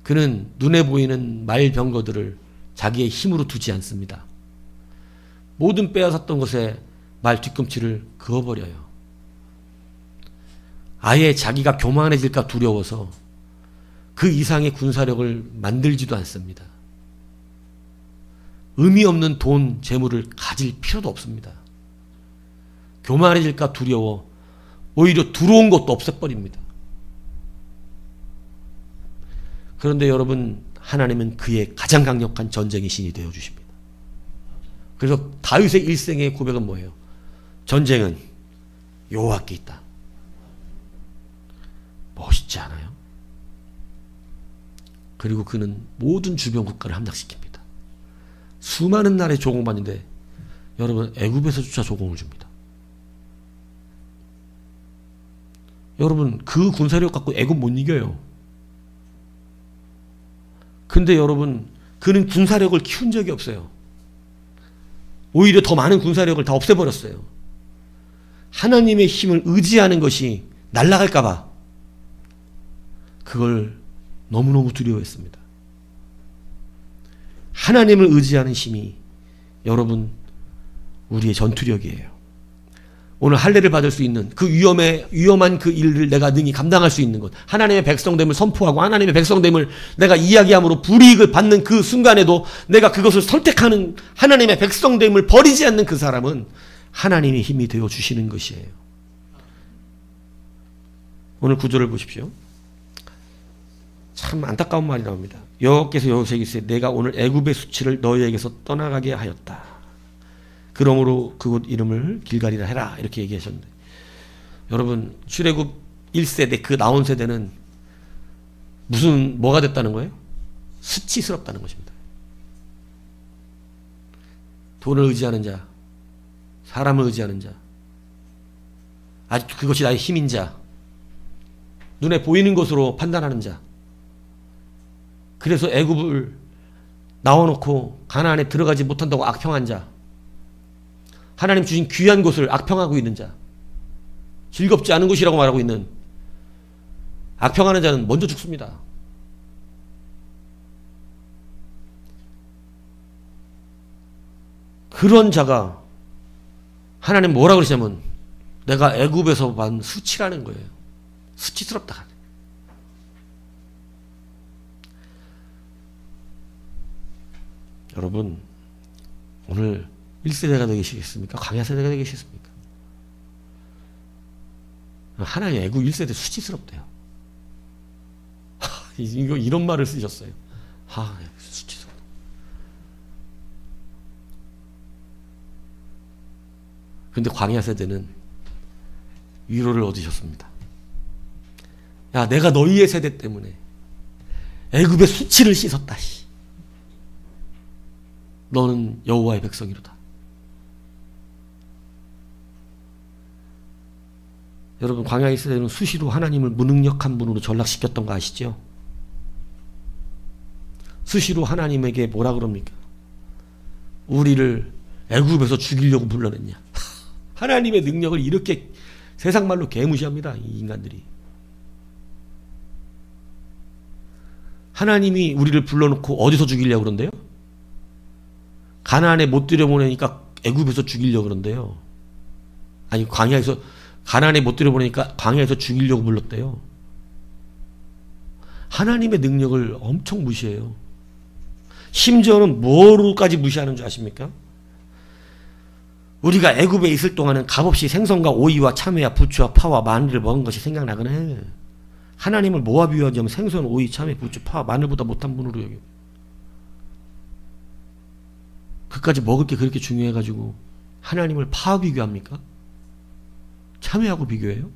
Speaker 1: 그는 눈에 보이는 말병거들을 자기의 힘으로 두지 않습니다. 모든 빼앗았던 것에 말 뒤꿈치를 그어버려요. 아예 자기가 교만해질까 두려워서 그 이상의 군사력을 만들지도 않습니다. 의미 없는 돈, 재물을 가질 필요도 없습니다. 교만해질까 두려워 오히려 들어온 것도 없애버립니다. 그런데 여러분, 하나님은 그의 가장 강력한 전쟁의 신이 되어주십니다. 그래서 다윗의 일생의 고백은 뭐예요? 전쟁은 여호와께 있다. 멋있지 않아요? 그리고 그는 모든 주변 국가를 함락시킵니다. 수많은 나라에 조공받는데 여러분, 애굽에서조차 조공을 줍니다. 여러분, 그 군사력 갖고 애굽 못 이겨요. 근데 여러분, 그는 군사력을 키운 적이 없어요. 오히려 더 많은 군사력을 다 없애버렸어요. 하나님의 힘을 의지하는 것이 날아갈까봐 그걸 너무너무 두려워했습니다. 하나님을 의지하는 힘이 여러분, 우리의 전투력이에요. 오늘 할례를 받을 수 있는 그 위험한 그 일을 내가 능히 감당할 수 있는 것, 하나님의 백성됨을 선포하고 하나님의 백성됨을 내가 이야기함으로 불이익을 받는 그 순간에도 내가 그것을 선택하는 하나님의 백성됨을 버리지 않는 그 사람은 하나님의 힘이 되어 주시는 것이에요. 오늘 구절을 보십시오. 참 안타까운 말이 나옵니다. 여호와께서 여호수아에게 이르시되 내가 오늘 애굽의 수치를 너희에게서 떠나가게 하였다. 그러므로 그곳 이름을 길갈이라 해라. 이렇게 얘기하셨는데, 여러분, 출애굽 1세대, 그 나온 세대는 뭐가 됐다는 거예요? 수치스럽다는 것입니다. 돈을 의지하는 자, 사람을 의지하는 자, 아직 그것이 나의 힘인 자, 눈에 보이는 것으로 판단하는 자, 그래서 애굽을 나와놓고 가나안에 들어가지 못한다고 악평한 자, 하나님 주신 귀한 곳을 악평하고 있는 자, 즐겁지 않은 곳이라고 말하고 있는 악평하는 자는 먼저 죽습니다. 그런 자가 하나님 뭐라 그러시냐면 내가 애굽에서 본 수치라는 거예요. 수치스럽다. 여러분, 오늘 1세대가 되시겠습니까? 광야 세대가 되시겠습니까? 하나님 애굽 1세대 수치스럽대요. 이거 이런 말을 쓰셨어요. 수치스럽다. 근데 광야 세대는 위로를 얻으셨습니다. 야, 내가 너희의 세대 때문에 애굽의 수치를 씻었다. 너는 여호와의 백성이로다. 여러분, 광야의 세대는 수시로 하나님을 무능력한 분으로 전락시켰던 거 아시죠? 수시로 하나님에게 뭐라 그럽니까? 우리를 애굽에서 죽이려고 불러냈냐? 하나님의 능력을 이렇게 세상 말로 개무시합니다, 이 인간들이. 하나님이 우리를 불러놓고 어디서 죽이려고 그런대요? 가나안에 못 들여보내니까 애굽에서 죽이려고 그런대요. 아니, 가나안에 못 들여보내니까 광야에서 죽이려고 불렀대요. 하나님의 능력을 엄청 무시해요. 심지어는 뭐로까지 무시하는 줄 아십니까? 우리가 애굽에 있을 동안은 값없이 생선과 오이와 참외와 부추와 파와 마늘을 먹은 것이 생각나거나 해. 하나님을 뭐와 비유하냐면 생선, 오이, 참외, 부추, 파, 마늘보다 못한 분으로 여겨. 그까지 먹을 게 그렇게 중요해가지고 하나님을 파와 비교합니까? 참외하고 비교해요?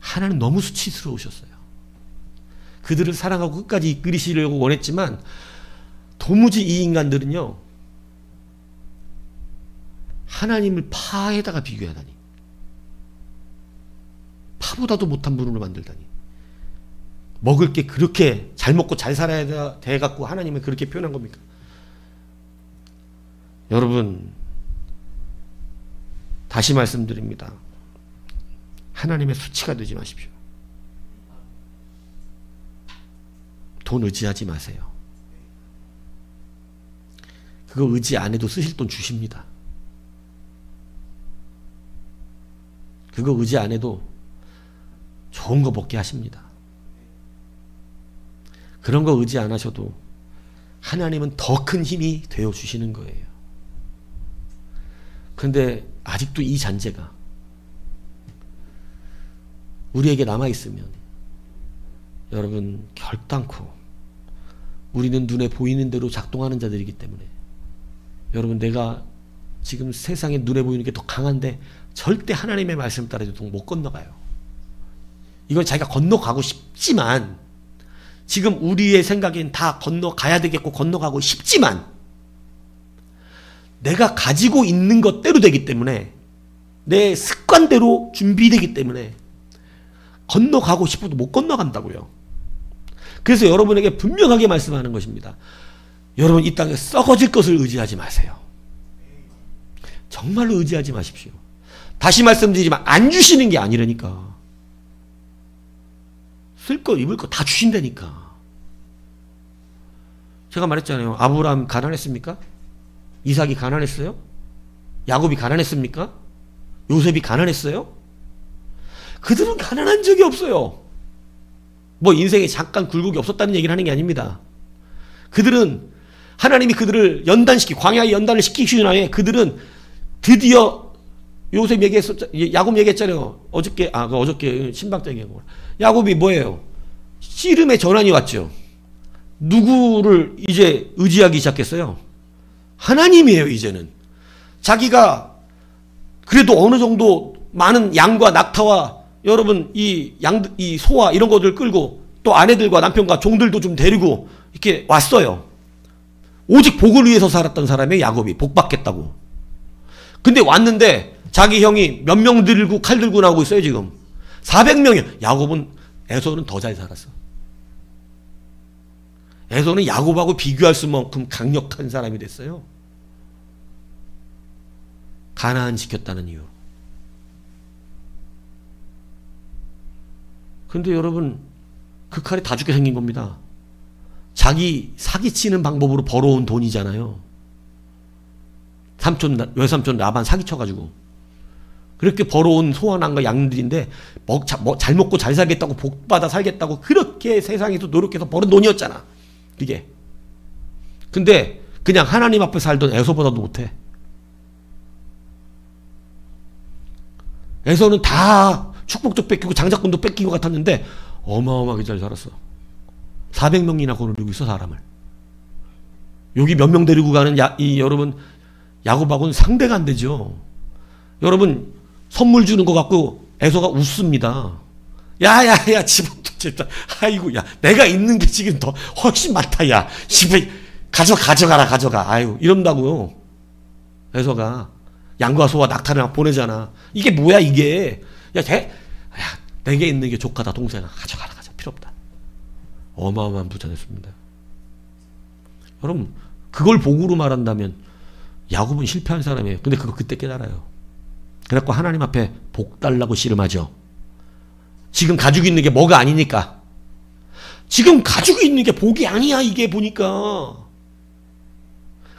Speaker 1: 하나님 너무 수치스러우셨어요. 그들을 사랑하고 끝까지 이끌이시려고 원했지만 도무지 이 인간들은요, 하나님을 파에다가 비교하다니, 파보다도 못한 분으로 만들다니, 먹을 게 그렇게 잘 먹고 잘 살아야 돼갖고 하나님을 그렇게 표현한 겁니까? 여러분, 다시 말씀드립니다. 하나님의 수치가 되지 마십시오. 돈 의지하지 마세요. 그거 의지 안 해도 쓰실 돈 주십니다. 그거 의지 안 해도 좋은 거 먹게 하십니다. 그런 거 의지 안 하셔도 하나님은 더 큰 힘이 되어 주시는 거예요. 그런데 아직도 이 잔재가 우리에게 남아있으면 여러분, 결단코 우리는 눈에 보이는 대로 작동하는 자들이기 때문에, 여러분, 내가 지금 세상에 눈에 보이는 게 더 강한데 절대 하나님의 말씀을 따라도 못 건너가요. 이건 자기가 건너가고 싶지만, 지금 우리의 생각엔 다 건너가야 되겠고 건너가고 싶지만, 내가 가지고 있는 것대로 되기 때문에, 내 습관대로 준비되기 때문에 건너가고 싶어도 못 건너간다고요. 그래서 여러분에게 분명하게 말씀하는 것입니다. 여러분, 이 땅에 썩어질 것을 의지하지 마세요. 정말로 의지하지 마십시오. 다시 말씀드리지만 안 주시는 게 아니라니까. 쓸 거 입을 거 다 주신다니까. 제가 말했잖아요. 아브라함 가난했습니까? 이삭이 가난했어요? 야곱이 가난했습니까? 요셉이 가난했어요? 그들은 가난한 적이 없어요. 뭐 인생에 잠깐 굴곡이 없었다는 얘기를 하는 게 아닙니다. 그들은 하나님이 그들을 광야에 연단을 시키시는 하에 그들은 드디어 요셉 얘기했었죠. 야곱 얘기했잖아요. 어저께 신방 때 얘기한 거. 야곱이 뭐예요? 씨름의 전환이 왔죠. 누구를 이제 의지하기 시작했어요? 하나님이에요, 이제는. 자기가 그래도 어느 정도 많은 양과 낙타와 여러분 이 소와 이런 것들 끌고 또 아내들과 남편과 종들도 좀 데리고 이렇게 왔어요. 오직 복을 위해서 살았던 사람이 야곱이 복 받겠다고. 근데 왔는데 자기 형이 몇 명 들고 칼 들고 나오고 있어요, 지금. 400명이요. 에서는 더 잘 살았어. 에서는 야곱하고 비교할 수만큼 강력한 사람이 됐어요. 가나안 지켰다는 이유. 근데 여러분, 그 칼이 다 죽게 생긴 겁니다. 자기 사기치는 방법으로 벌어온 돈이잖아요. 외삼촌 라반 사기쳐가지고 그렇게 벌어온 소원한과 양들인데 잘 먹고 잘 살겠다고 복받아 살겠다고 그렇게 세상에서 노력해서 벌은 돈이었잖아. 이게. 근데 그냥 하나님 앞에 살던 에서보다도 못해. 에서는 다 축복도 뺏기고 장자권도 뺏기고 같았는데 어마어마하게 잘 살았어. 400명이나 거느리고 있어 사람을. 여기 몇 명 데리고 가는 여러분 야곱하고는 상대가 안 되죠. 여러분 선물 주는 거 갖고 에서가 웃습니다. 야야야 집어넣자. 아이고 야 내가 있는 게 지금 더 훨씬 많다. 야 집에 가져가라. 아유 이런다고요. 에서가 양과 소와 낙타를 막 보내잖아. 이게 뭐야 이게. 야 내게 있는 게 조카다 동생아. 가져가라. 필요 없다. 어마어마한 부자 됐습니다. 여러분 그걸 복으로 말한다면 야곱은 실패한 사람이에요. 근데 그거 그때 깨달아요. 그래갖고 하나님 앞에 복 달라고 씨름하죠. 지금 가지고 있는 게 뭐가 아니니까. 지금 가지고 있는 게 복이 아니야 이게 보니까.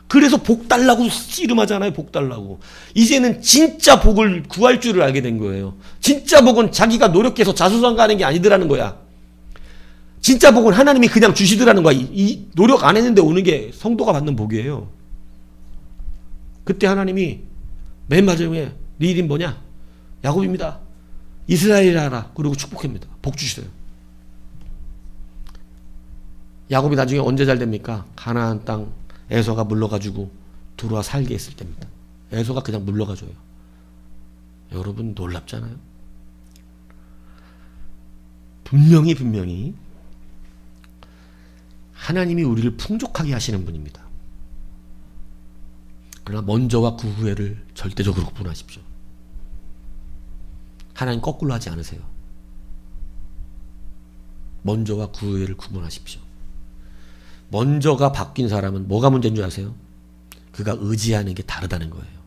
Speaker 1: 그래서 복 달라고 씨름하잖아요. 복 달라고. 이제는 진짜 복을 구할 줄을 알게 된 거예요. 진짜 복은 자기가 노력해서 자수성가하는 게 아니더라는 거야. 진짜 복은 하나님이 그냥 주시더라는 거야. 이 노력 안 했는데 오는 게 성도가 받는 복이에요. 그때 하나님이 맨 마지막에 네 이름 뭐냐? 야곱입니다. 이스라엘이라 그리고 축복합니다. 복 주시어요. 야곱이 나중에 언제 잘 됩니까? 가나안 땅 에서가 물러가지고 들어와 살게 했을 때입니다. 에서가 그냥 물러가줘요. 여러분 놀랍잖아요. 분명히 하나님이 우리를 풍족하게 하시는 분입니다. 그러나 먼저와 그 후회를 절대적으로 구분하십시오. 하나님 거꾸로 하지 않으세요. 먼저와 그 후회를 구분하십시오. 먼저가 바뀐 사람은 뭐가 문제인 줄 아세요? 그가 의지하는 게 다르다는 거예요.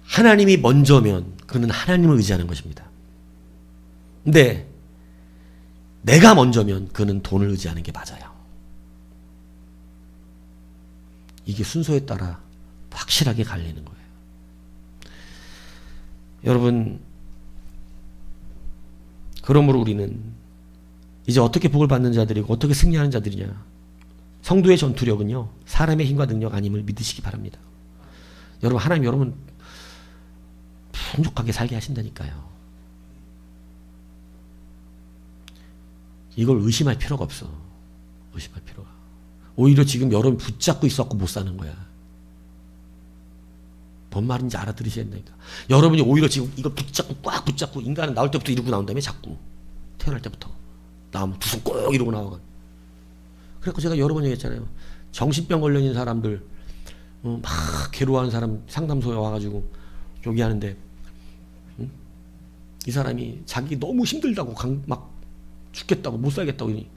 Speaker 1: 하나님이 먼저면 그는 하나님을 의지하는 것입니다. 근데 내가 먼저면 그는 돈을 의지하는 게 맞아요. 이게 순서에 따라 확실하게 갈리는 거예요. 여러분, 그러므로 우리는 이제 어떻게 복을 받는 자들이고 어떻게 승리하는 자들이냐. 성도의 전투력은요, 사람의 힘과 능력 아님을 믿으시기 바랍니다. 여러분, 하나님 여러분 풍족하게 살게 하신다니까요. 이걸 의심할 필요가 없어. 의심할 필요가. 오히려 지금 여러분 붙잡고 있었고 못 사는 거야. 뭔 말인지 알아들으셔야 된다니까. 여러분이 오히려 지금 이걸 붙잡고 꽉 붙잡고 인간은 나올 때부터 이러고 나온 다음에 자꾸 태어날 때부터 나오면 두 손 꼭 이러고 나와가. 그래서 제가 여러 번 얘기했잖아요. 정신병 걸려 있는 사람들 막 괴로워하는 사람 상담소에 와가지고 여기 하는데 이 사람이 자기 너무 힘들다고 막 죽겠다고 못 살겠다고 이러니.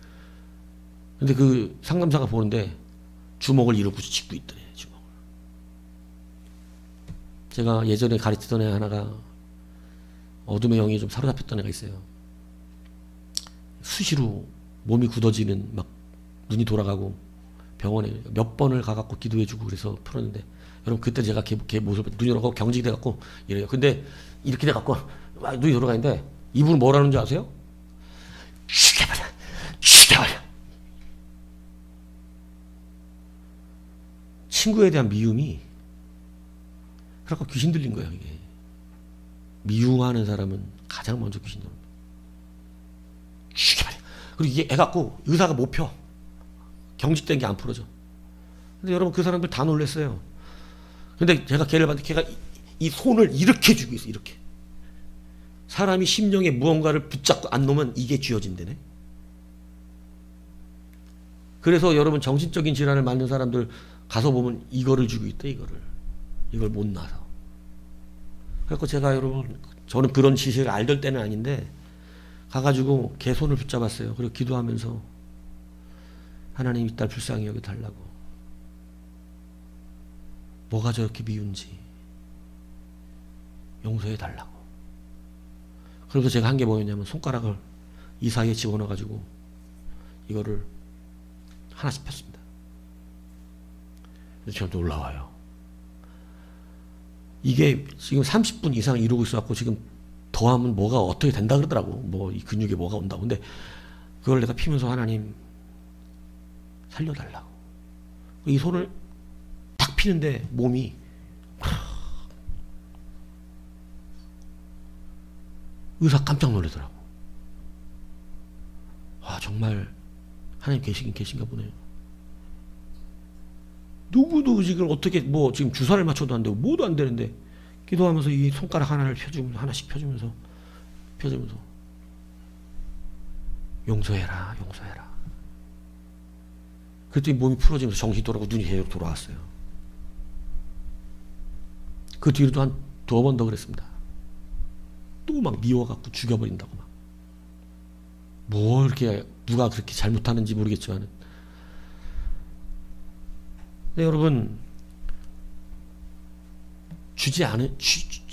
Speaker 1: 근데 그 상담사가 보는데 주먹을 이러고 짚고 있더래. 주먹을. 제가 예전에 가르치던 애 하나가 어둠의 영이 좀 사로잡혔던 애가 있어요. 수시로 몸이 굳어지는 막 눈이 돌아가고 병원에 몇 번을 가갖고 기도해주고 그래서 풀었는데 여러분 그때 제가 걔 모습을 눈이 돌아가고 경직이 돼갖고 이래요. 근데 이렇게 돼갖고 막 눈이 돌아가는데 이분은 뭐라는 줄 아세요? 죽여버려. 친구에 대한 미움이 그래갖고 귀신 들린 거예요. 이게 미움하는 사람은 가장 먼저 귀신 들립니다. 죽여버려. 그리고 이게 애 갖고 의사가 못 펴. 경직된 게 안 풀어져. 근데 여러분 그 사람들 다 놀랐어요. 근데 제가 걔를 봤는데 걔가 이 손을 이렇게 쥐고 있어. 이렇게. 사람이 심령에 무언가를 붙잡고 안 놓으면 이게 쥐어진다네. 그래서 여러분 정신적인 질환을 맞는 사람들 가서 보면 이거를 쥐고 있다. 이걸 못 놔서. 그래서 제가 여러분 저는 그런 지식을 알던 때는 아닌데 가가지고 걔 손을 붙잡았어요. 그리고 기도하면서 하나님 이 딸 불쌍히 여겨달라고. 뭐가 저렇게 미운지 용서해달라고. 그래서 제가 한 게 뭐였냐면 손가락을 이 사이에 집어넣어가지고 이거를 하나씩 폈습니다. 저 놀라워요. 이게 지금 30분 이상 이러고 있어갖고 지금 더하면 뭐가 어떻게 된다 그러더라고. 뭐 이 근육에 뭐가 온다고. 근데 그걸 내가 피면서 하나님 살려달라고. 이 손을 딱 피는데 몸이 의사 깜짝 놀라더라고. 아, 정말 하나님 계시긴 계신가 보네요. 누구도 지금 어떻게 뭐 지금 주사를 맞춰도 안 되고 뭐도 안 되는데 기도하면서 이 손가락 하나를 펴주면서 하나씩 펴주면서 용서해라, 용서해라. 그랬더니 몸이 풀어지면서 정신이 돌아오고 눈이 제대로 돌아왔어요. 그 뒤로도 한 2번 더 그랬습니다. 또 막 미워갖고 죽여버린다고 막. 뭐 이렇게 누가 그렇게 잘못하는지 모르겠지만. 근데 여러분,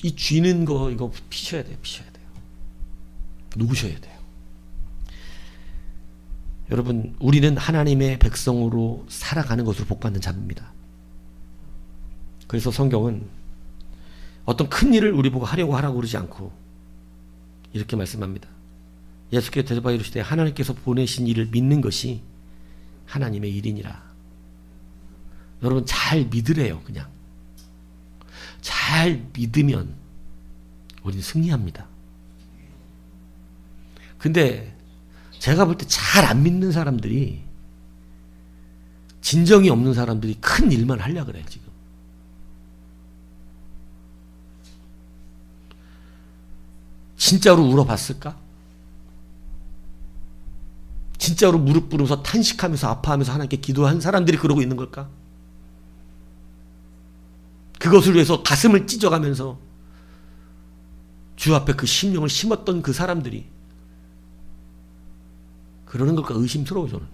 Speaker 1: 이 쥐는 거 이거 피셔야 돼요. 누구셔야 돼요. 여러분, 우리는 하나님의 백성으로 살아가는 것으로 복받는 자입니다. 그래서 성경은 어떤 큰 일을 우리 보고 하라고 그러지 않고 이렇게 말씀합니다. 예수께서 대접하여 이르시되 하나님께서 보내신 일을 믿는 것이 하나님의 일이니라. 여러분, 잘 믿으래요. 그냥 잘 믿으면 우리는 승리합니다. 근데 제가 볼 때 잘 안 믿는 사람들이, 진정이 없는 사람들이 큰 일만 하려고 그래요. 지금 진짜로 울어봤을까? 진짜로 무릎 꿇으면서 탄식하면서 아파하면서 하나님께 기도한 사람들이 그러고 있는 걸까? 그것을 위해서 가슴을 찢어가면서 주 앞에 그 심령을 심었던 그 사람들이 그러는 걸까 의심스러워요. 저는.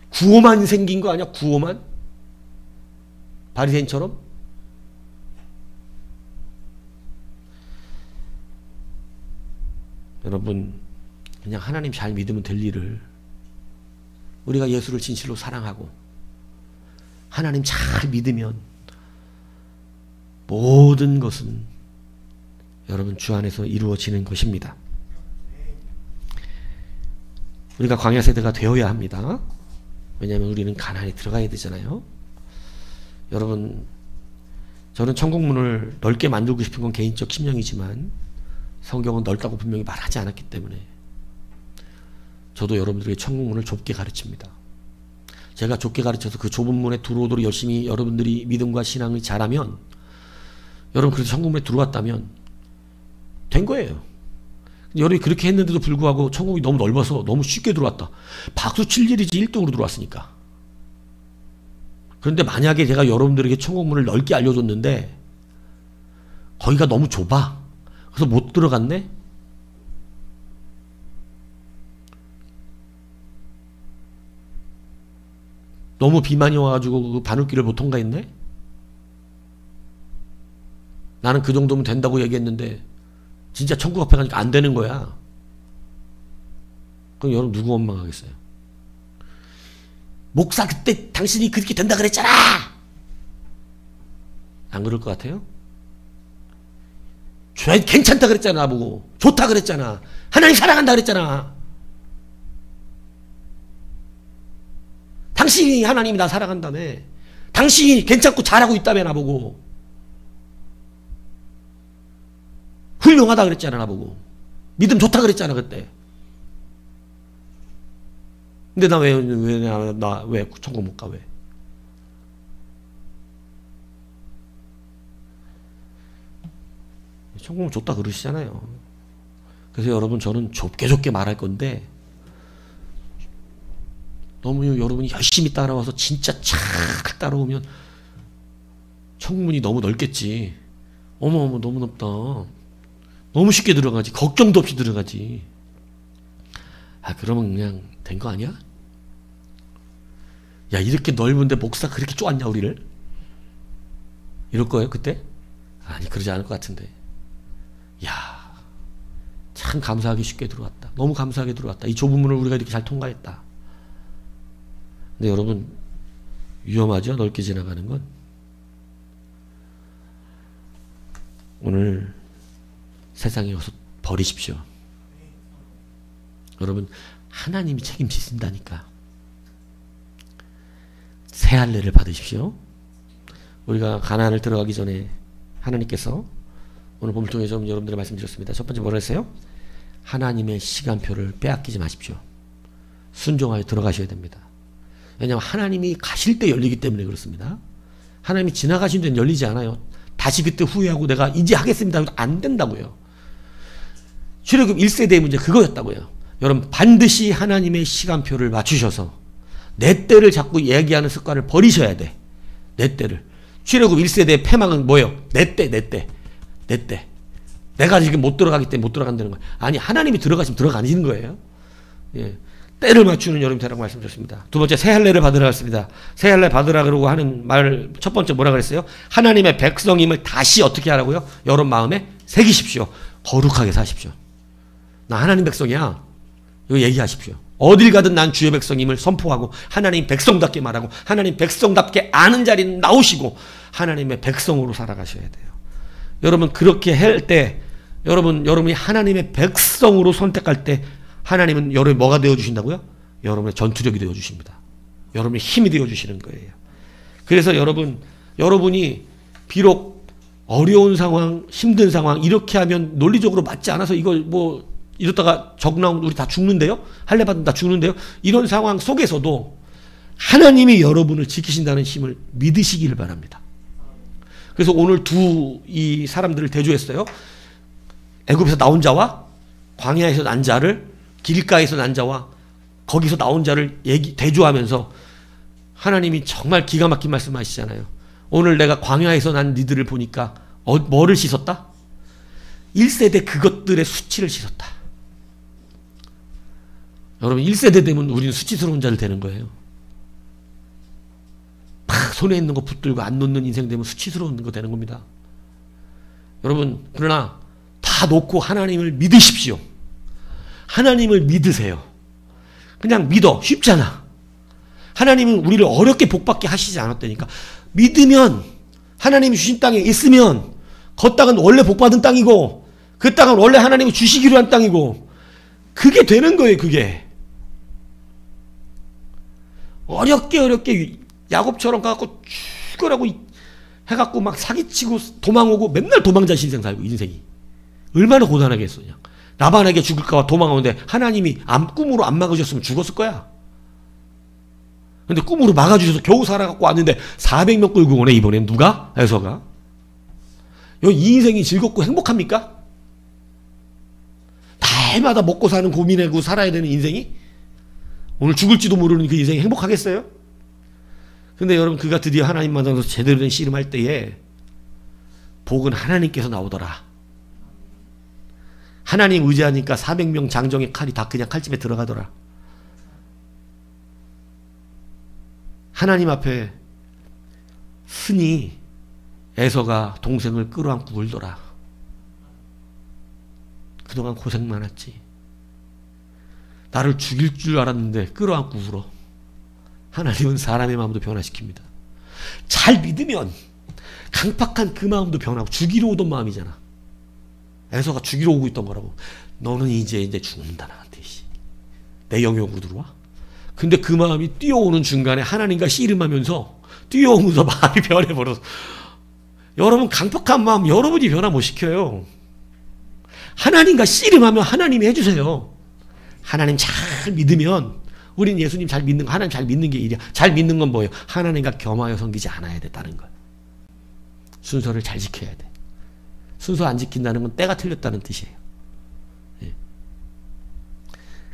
Speaker 1: 구호만 생긴 거 아니야? 구호만? 바리새인처럼? 여러분, 그냥 하나님 잘 믿으면 될 일을, 우리가 예수를 진실로 사랑하고 하나님 잘 믿으면 모든 것은 여러분 주 안에서 이루어지는 것입니다. 우리가 광야 세대가 되어야 합니다. 왜냐하면 우리는 가나안에 들어가야 되잖아요. 여러분, 저는 천국문을 넓게 만들고 싶은 건 개인적 심령이지만 성경은 넓다고 분명히 말하지 않았기 때문에 저도 여러분들에게 천국문을 좁게 가르칩니다. 제가 좁게 가르쳐서 그 좁은 문에 들어오도록 열심히 여러분들이 믿음과 신앙을 잘하면, 여러분 그래서 천국문에 들어왔다면 된 거예요. 여러분이 그렇게 했는데도 불구하고 천국이 너무 넓어서 너무 쉽게 들어왔다. 박수 칠 일이지 1등으로 들어왔으니까. 그런데 만약에 제가 여러분들에게 천국문을 넓게 알려줬는데 거기가 너무 좁아. 그래서 못 들어갔네? 너무 비만이 와가지고 그 바늘길을 못 통과했네? 나는 그 정도면 된다고 얘기했는데 진짜 천국 앞에 가니까 안 되는 거야. 그럼 여러분 누구 원망하겠어요? 목사 그때 당신이 그렇게 된다 그랬잖아! 안 그럴 것 같아요? 괜찮다 그랬잖아, 나보고. 좋다 그랬잖아. 하나님 사랑한다 그랬잖아. 당신이 하나님이 나 사랑한다며. 당신이 괜찮고 잘하고 있다며, 나보고. 훌륭하다 그랬잖아, 나보고. 믿음 좋다 그랬잖아, 그때. 근데 나 왜 천국 못 가, 왜? 천국은 좁다 그러시잖아요. 그래서 여러분, 저는 좁게 말할 건데, 너무 여러분이 열심히 따라와서 진짜 착 따라오면 천국문이 너무 넓겠지. 어머 너무 넓다. 너무 쉽게 들어가지. 걱정도 없이 들어가지. 아, 그러면 그냥 된 거 아니야? 야, 이렇게 넓은데 목사 그렇게 쪼았냐 우리를? 이럴 거예요 그때? 아니, 그러지 않을 것 같은데. 야, 참 감사하게 쉽게 들어왔다. 너무 감사하게 들어왔다. 이 좁은 문을 우리가 이렇게 잘 통과했다. 근데 여러분 위험하죠? 넓게 지나가는 건. 오늘 세상에 와서 버리십시오. 여러분 하나님이 책임지신다니까. 새 할례를 받으십시오. 우리가 가나안을 들어가기 전에 하나님께서 오늘 본문을 통해서 여러분들의 말씀드렸습니다. 첫 번째 뭐라 했어요? 하나님의 시간표를 빼앗기지 마십시오. 순종하여 들어가셔야 됩니다. 왜냐하면 하나님이 가실 때 열리기 때문에 그렇습니다. 하나님이 지나가신 데는 열리지 않아요. 다시 그때 후회하고 내가 이제 하겠습니다. 안 된다고요. 출애굽 1세대의 문제 그거였다고요. 여러분 반드시 하나님의 시간표를 맞추셔서 내 때를 자꾸 얘기하는 습관을 버리셔야 돼. 내 때를. 출애굽 1세대의 패망은 뭐예요? 내 때. 내가 지금 못 들어가기 때문에 못 들어간다는 거예요. 아니 하나님이 들어가시면 들어가시는 거예요. 예. 때를 맞추는 여러분 되라고 말씀드렸습니다. 두 번째 새 할례를 받으라 했습니다. 새 할례 받으라 그러고 하는 말 첫 번째 뭐라 그랬어요? 하나님의 백성임을 다시 어떻게 하라고요? 여러분 마음에 새기십시오. 거룩하게 사십시오. 나 하나님 백성이야. 이거 얘기하십시오. 어딜 가든 난 주의 백성임을 선포하고 하나님 백성답게 말하고 하나님 백성답게 아는 자리는 나오시고 하나님의 백성으로 살아가셔야 돼요. 여러분 그렇게 할 때 여러분이 하나님의 백성으로 선택할 때 하나님은 여러분이 뭐가 되어주신다고요? 여러분의 전투력이 되어주십니다. 여러분의 힘이 되어주시는 거예요. 그래서 여러분이 비록 어려운 상황, 힘든 상황 이렇게 하면 논리적으로 맞지 않아서 이걸 뭐 이러다가 적 나오면 우리 다 죽는데요? 할례 받으면 다 죽는데요? 이런 상황 속에서도 하나님이 여러분을 지키신다는 힘을 믿으시기를 바랍니다. 그래서 오늘 이 사람들을 대조했어요. 애굽에서 나온 자와 광야에서 난 자를 길가에서 난 자와 거기서 나온 자를 대조하면서 하나님이 정말 기가 막힌 말씀하시잖아요. 오늘 내가 광야에서 난 니들을 보니까 뭐를 씻었다? 1세대 그것들의 수치를 씻었다. 여러분 1세대 되면 우리는 수치스러운 자를 되는 거예요. 막 손에 있는 거 붙들고 안 놓는 인생 되면 수치스러운 거 되는 겁니다. 여러분 그러나 다 놓고 하나님을 믿으십시오. 하나님을 믿으세요. 그냥 믿어. 쉽잖아. 하나님은 우리를 어렵게 복받게 하시지 않았다니까. 믿으면 하나님이 주신 땅에 있으면 그 땅은 원래 복받은 땅이고 그 땅은 원래 하나님이 주시기로 한 땅이고 그게 되는 거예요. 그게. 어렵게 야곱처럼 가갖고 죽으라고 해갖고 막 사기치고 도망오고 맨날 도망자 인생 살고 인생이 얼마나 고단하겠어. 그냥 라반에게 죽을까봐 도망오는데 하나님이 꿈으로 안 막으셨으면 죽었을 거야. 근데 꿈으로 막아주셔서 겨우 살아갖고 왔는데 400명 끌고 오네. 이번엔 누가? 에서가. 이 인생이 즐겁고 행복합니까? 날마다 먹고 사는 고민하고 살아야 되는 인생이 오늘 죽을지도 모르는 그 인생이 행복하겠어요? 근데 여러분 그가 드디어 하나님 만나서 제대로 된 씨름할 때에 복은 하나님께서 나오더라. 하나님 의지하니까 400명 장정의 칼이 다 그냥 칼집에 들어가더라. 하나님 앞에 스니 에서가 동생을 끌어안고 울더라. 그동안 고생 많았지. 나를 죽일 줄 알았는데 끌어안고 울어. 하나님은 사람의 마음도 변화시킵니다. 잘 믿으면 강팍한 그 마음도 변하고 죽이러 오던 마음이잖아. 에서가 죽이러 오고 있던 거라고. 너는 이제 죽는다 나한테. 내 영역으로 들어와? 근데 그 마음이 뛰어오는 중간에 하나님과 씨름하면서 뛰어오면서 마음이 변해버려서 여러분 강팍한 마음 여러분이 변화 못 시켜요. 하나님과 씨름하면 하나님이 해주세요. 하나님 잘 믿으면 우린 예수님 잘 믿는 거 하나님 잘 믿는 게 일이야. 잘 믿는 건 뭐예요? 하나님과 겸하여 섬기지 않아야 됐다는 거예요. 순서를 잘 지켜야 돼. 순서 안 지킨다는 건 때가 틀렸다는 뜻이에요. 예.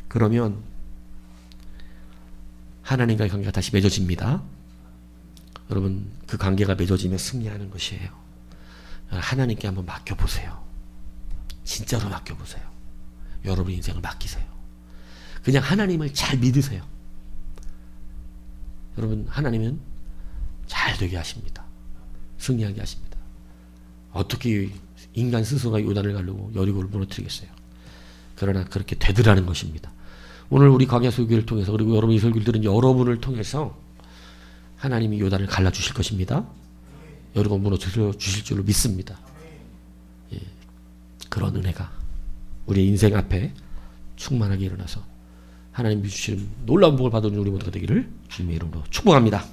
Speaker 1: 그러면 하나님과의 관계가 다시 맺어집니다. 여러분 그 관계가 맺어지면 승리하는 것이에요. 하나님께 한번 맡겨보세요. 진짜로 맡겨보세요. 여러분 인생을 맡기세요. 그냥 하나님을 잘 믿으세요. 여러분 하나님은 잘 되게 하십니다. 승리하게 하십니다. 어떻게 인간 스스로가 요단을 가르고 여리고를 무너뜨리겠어요. 그러나 그렇게 되더라는 것입니다. 오늘 우리 광야 설교를 통해서 그리고 여러분이 설교를 들은 여러분을 통해서 하나님이 요단을 갈라주실 것입니다. 여러분 무너뜨려 주실 줄로 믿습니다. 예, 그런 은혜가 우리의 인생 앞에 충만하게 일어나서 하나님이 주시는 놀라운 복을 받은 우리 모두가 되기를 주님의 이름으로 축복합니다.